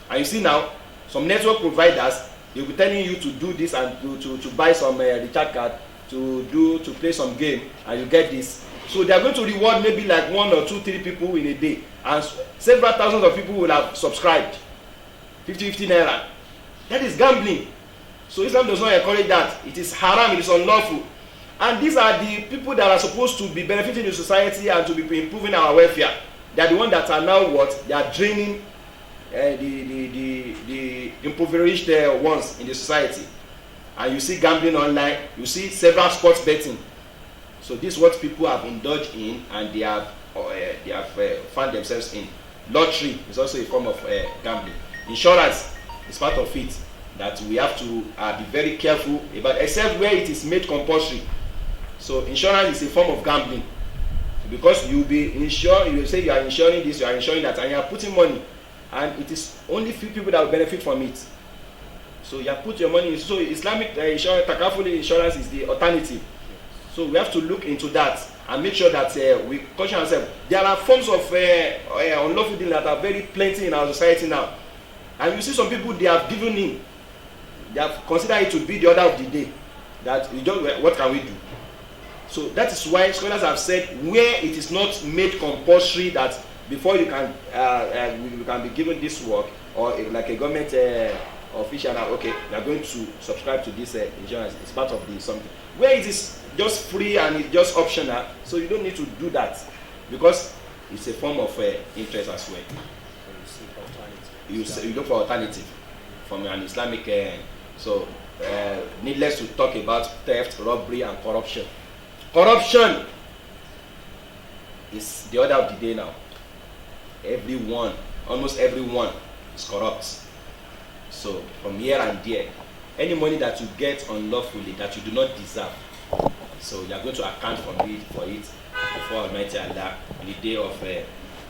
And you see now, some network providers, they'll be telling you to do this and to buy some recharge card, to play some game, and you get this. So they are going to reward maybe like 1 or 2, 3 people in a day, and several thousands of people will have subscribed. 50 naira. That is gambling. So Islam does not encourage that. It is haram, it is unlawful. And these are the people that are supposed to be benefiting the society and to be improving our welfare. They are the ones that are now what? They are draining the impoverished ones in the society. And you see gambling online, you see several sports betting. So this is what people have indulged in, and they have found themselves in. Lottery is also a form of gambling. Insurance is part of it that we have to be very careful about, except where it is made compulsory. So insurance is a form of gambling, because you will say you are insuring this, you are insuring that, and you are putting money, and it is only few people that will benefit from it. So you have put your money in. So Islamic insurance, takaful insurance is the alternative. So we have to look into that and make sure that we caution ourselves. There are forms of unlawful dealing that are very plenty in our society now. And you see some people, they have given in. They have considered it to be the order of the day. That what can we do? So that is why scholars have said where it is not made compulsory that before you can be given this work, or like a government official now, okay, you are going to subscribe to this insurance. It's part of the something. Where it is just free and it's just optional, so you don't need to do that because it's a form of interest as well. You look for alternative from an Islamic. So needless to talk about theft, robbery, and corruption. Corruption is the order of the day now. Almost everyone is corrupt. So from here and there, any money that you get unlawfully that you do not deserve, so you are going to account for it before Almighty Allah in the day of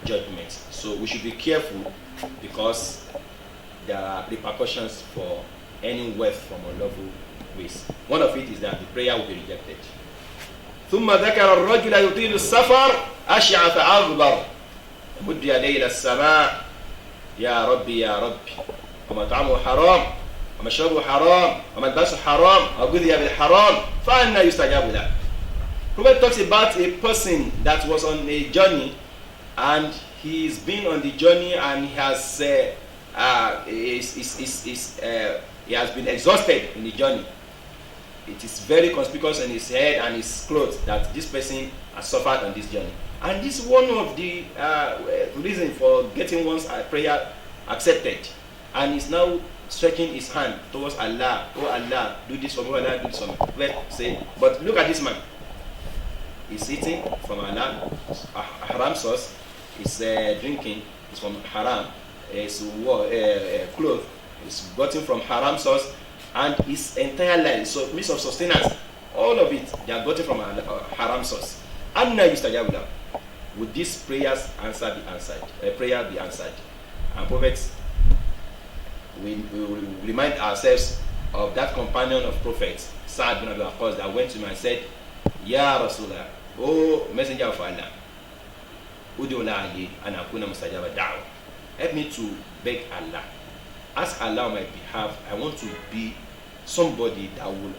judgment. So we should be careful, because there are repercussions for any wealth from unlawful ways. One of it is that the prayer will be rejected. ثم ذكر الرجل يطيل السفر أشعث أغبر يمد يديه إلى السماء يا ربي يا ربي ومطعمه حرام ومشربه حرام وملبسه حرام وغذي بالحرام فأنى يستجاب له. Prophet talks about a person that was on a journey, and he's been on the journey, and he has he has been exhausted in the journey. It is very conspicuous in his head and his clothes that this person has suffered on this journey. And this is one of the reasons for getting one's prayer accepted. And he's now stretching his hand towards Allah. Oh Allah, do this for me, Allah, do this for me. But look at this man. He's eating from Allah, a haram source. He's drinking, it's from haram. His clothes is gotten from haram source. And his entire life, so means of sustenance, all of it, they are gotten from a haram source. And now would these prayers be answered? And prophets, we will remind ourselves of that companion of prophets, Sa'ad bin Abi Waqqas, that went to him and said, Ya Rasulullah, O Messenger of Allah, help me to beg Allah. Ask Allah on my behalf. I want to be somebody that will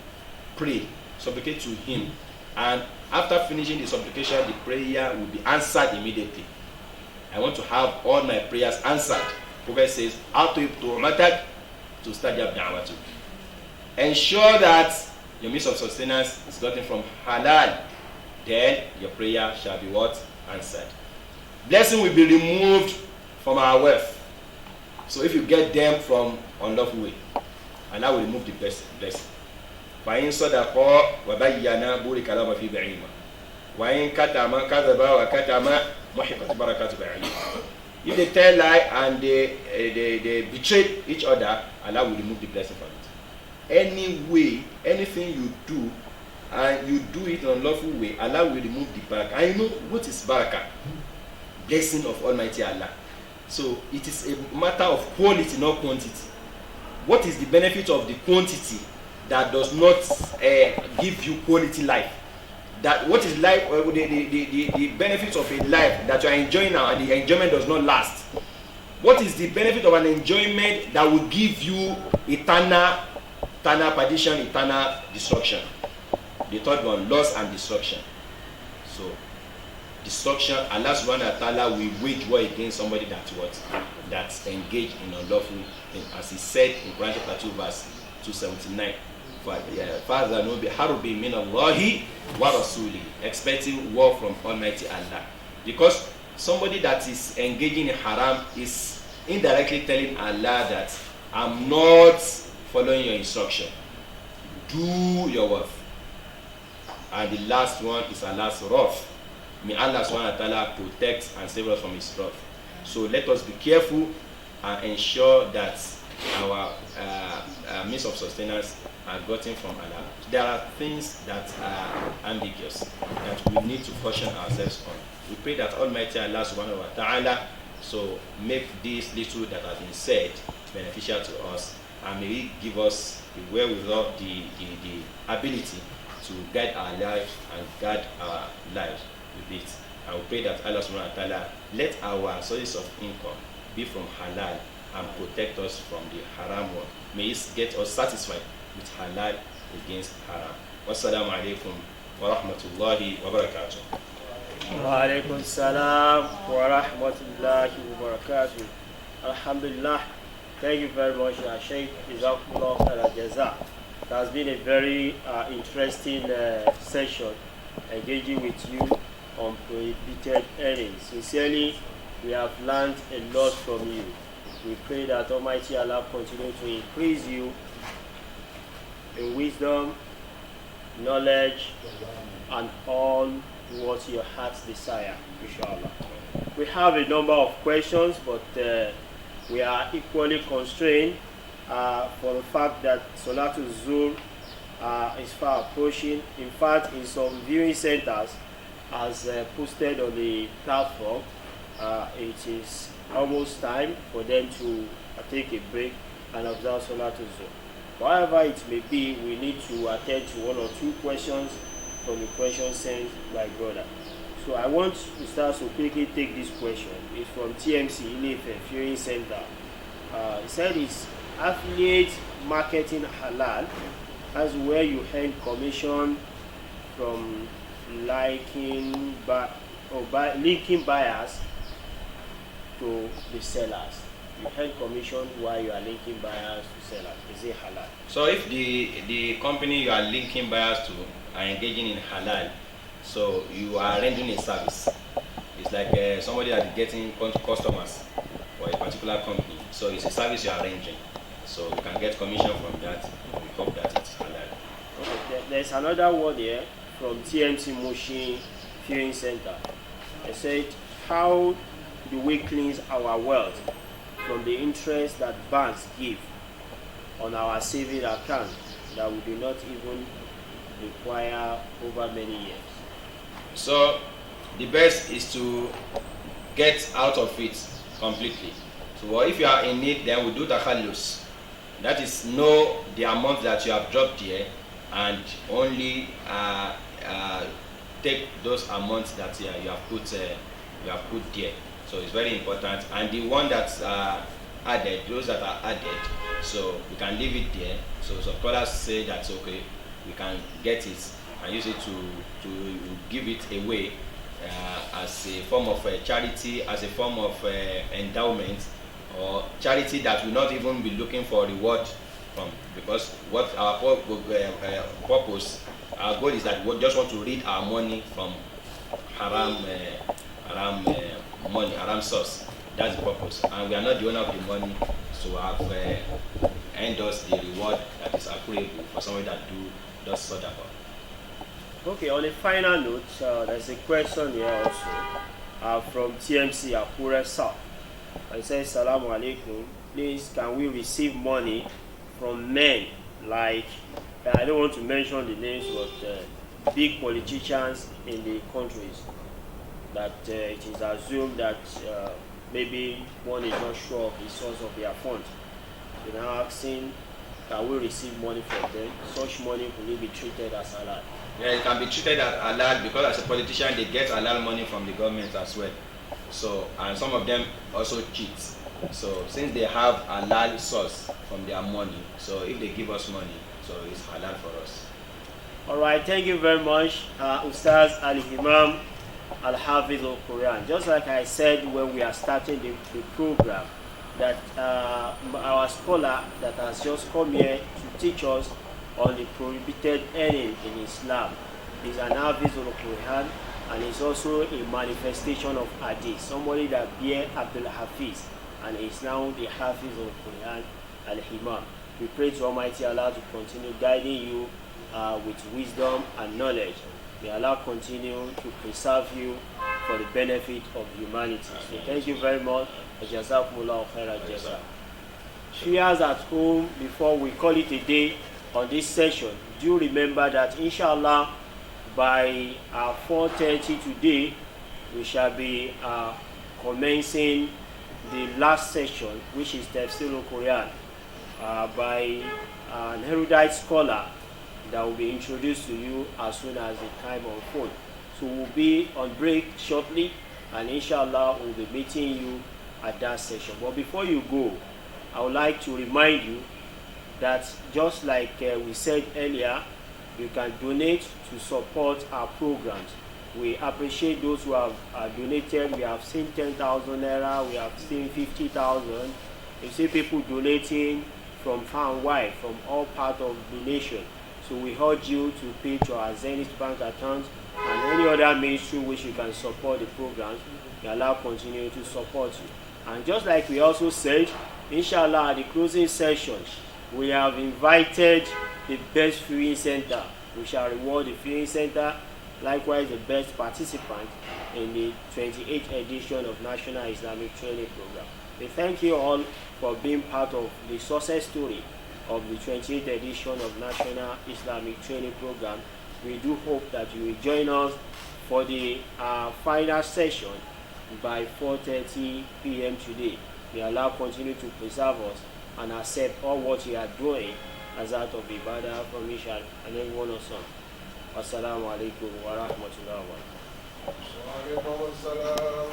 pray, supplicate to him, and after finishing the supplication, the prayer will be answered immediately. I want to have all my prayers answered. Prophet says, to stajab da'watu. Ensure that your means of sustenance is gotten from halal, then your prayer shall be what? Answered. Blessing will be removed from our wealth. So if you get them from unlawful way, Allah will remove the blessing. فَإِنْ صَدَقَا وَبَيَّنَا بُورِكَ لَهُمَا فِي بَعِيمًا وَإِنْ كَتَمَا كَذَبَا وَكَتَمَا مُحِقَتْ بَرَكَاتُ بَعِيمًا. If they tell lie and they betray each other, Allah will remove the blessing from it. Any way, anything you do, and you do it in an unlawful way, Allah will remove the barakah. And you know what is barakah? Blessing of Almighty Allah. So it is a matter of quality, not quantity. What is the benefit of the quantity that does not give you quality life? That what is life? The benefits of a life that you are enjoying now, and the enjoyment does not last. What is the benefit of an enjoyment that will give you eternal perdition, eternal destruction? The third one, loss and destruction. So destruction, Allah subhanahu wa ta'ala will wage war against somebody that's engaged in unlawful thing, as he said in Quran chapter 2 verse 279. Father no be harubi min Allahi wa rasuli, expecting war from Almighty Allah. Because somebody that is engaging in haram is indirectly telling Allah that I'm not following your instruction. Do your work. And the last one is Allah's wrath. May Allah subhanahu wa ta'ala protect and save us from his wrath. So let us be careful and ensure that our means of sustenance are gotten from Allah. There are things that are ambiguous that we need to caution ourselves on. We pray that Almighty Allah subhanahu wa ta'ala so make this little that has been said beneficial to us, and may He give us the wherewithal, the ability to guide our lives and guide our lives with it. I will pray that Allah subhanahu wa ta'ala let our sources of income be from halal and protect us from the haram one. May He get us satisfied with halal against haram. Wassalamu alaikum wa rahmatullahi wa barakatuh. Wa alaikum salam wa rahmatullahi wa barakatuh. Alhamdulillah. Thank you very much, Sheikh. Jazakumullah khairan jazaa. It has been a very interesting session engaging with you on prohibited earnings. Sincerely, we have learned a lot from you. We pray that Almighty Allah continue to increase you in wisdom, knowledge, and all what your hearts desire, inshallah. We have a number of questions, but we are equally constrained for the fact that Salatul Zuhr is far approaching. In fact, in some viewing centers, as posted on the platform, it is almost time for them to take a break and observe Salatul Zuhr. However it may be, we need to attend to one or two questions from the question sent by brother. So I want Ustaz to quickly take this question. It's from TMC Ile-Ife Viewing Center. He said it's affiliate marketing halal, as where you earn commission from linking buyers to the sellers. You earn commission while you are linking buyers to sellers. Is it halal? So if the company you are linking buyers to are engaging in halal, so you are rendering a service. It's like somebody that is getting customers for a particular company. So it's a service you are arranging. So you can get commission from that. We hope that it's halal. Okay. There's another word here from TMC Mushin Viewing Center. They said, how do we cleanse our wealth from the interest that banks give on our saving account that we do not even require over many years? So the best is to get out of it completely. So if you are in need, then we do takhallus. That is, know the amount that you have dropped here and only take those amounts that you have put there. So it's very important. And the one that's added, those that are added, so we can leave it there. So some scholars say that's okay. We can get it and use it to give it away as a form of charity, as a form of endowment, or charity that will not even be looking for reward from, because what our purpose, our goal is that we just want to rid our money from haram money, haram source. That's the purpose, and we are not the owner of the money, so we have endorsed the reward that is accruable for somebody that does sadaqah. Okay, on a final note, there's a question here also from TMC Akure South. It says, Salamu alaikum. Please, can we receive money from men like, I don't want to mention the names, but big politicians in the countries, that it is assumed that maybe one is not sure of the source of their funds. So now asking, can we receive money from them? Such money will it be treated as halal? Yeah, it can be treated as halal because as a politician they get halal money from the government as well. So, and some of them also cheat. So since they have a halal source from their money, so if they give us money, so it's halal for us. All right, thank you very much, Ustaz Al-Imam Al-Hafiz Al-Quran. Just like I said when we are starting the program, that our scholar that has just come here to teach us on the prohibited earning in Islam is an Hafiz Al-Quran, and is also a manifestation of Hadith, somebody that bear Abdul Hafiz and is now the Hafiz Al-Quran Al-Imam. We pray to Almighty Allah to continue guiding you with wisdom and knowledge. May Allah continue to preserve you for the benefit of humanity. So thank you very much. Jazakumullahu khairan jaza. Viewers at home, before we call it a day on this session, do remember that inshallah by 4:30 today we shall be commencing the last session, which is Tafsir al-Quran by an erudite scholar that will be introduced to you as soon as the time unfolds. So we'll be on break shortly, and inshallah we'll be meeting you at that session. But before you go, I would like to remind you that just like we said earlier, you can donate to support our programs. We appreciate those who have donated. We have seen 10,000 naira, we have seen 50,000. You see people donating from far and wide, from all parts of the nation. So we urge you to pay to our Zenith Bank account and any other means through which you can support the programs. May Allah continue to support you. And just like we also said, inshallah, at the closing session, we have invited the best viewing center. We shall reward the viewing center, likewise the best participant in the 28th edition of National Islamic Training Program. We thank you all for being part of the success story of the 28th edition of National Islamic Training Program. We do hope that you will join us for the final session by 4:30 p.m. today. May Allah continue to preserve us and accept all what we are doing as out of ibadah from each and every one of us. Wassalamu alaikum wa rahmatullahi wa barakatuh.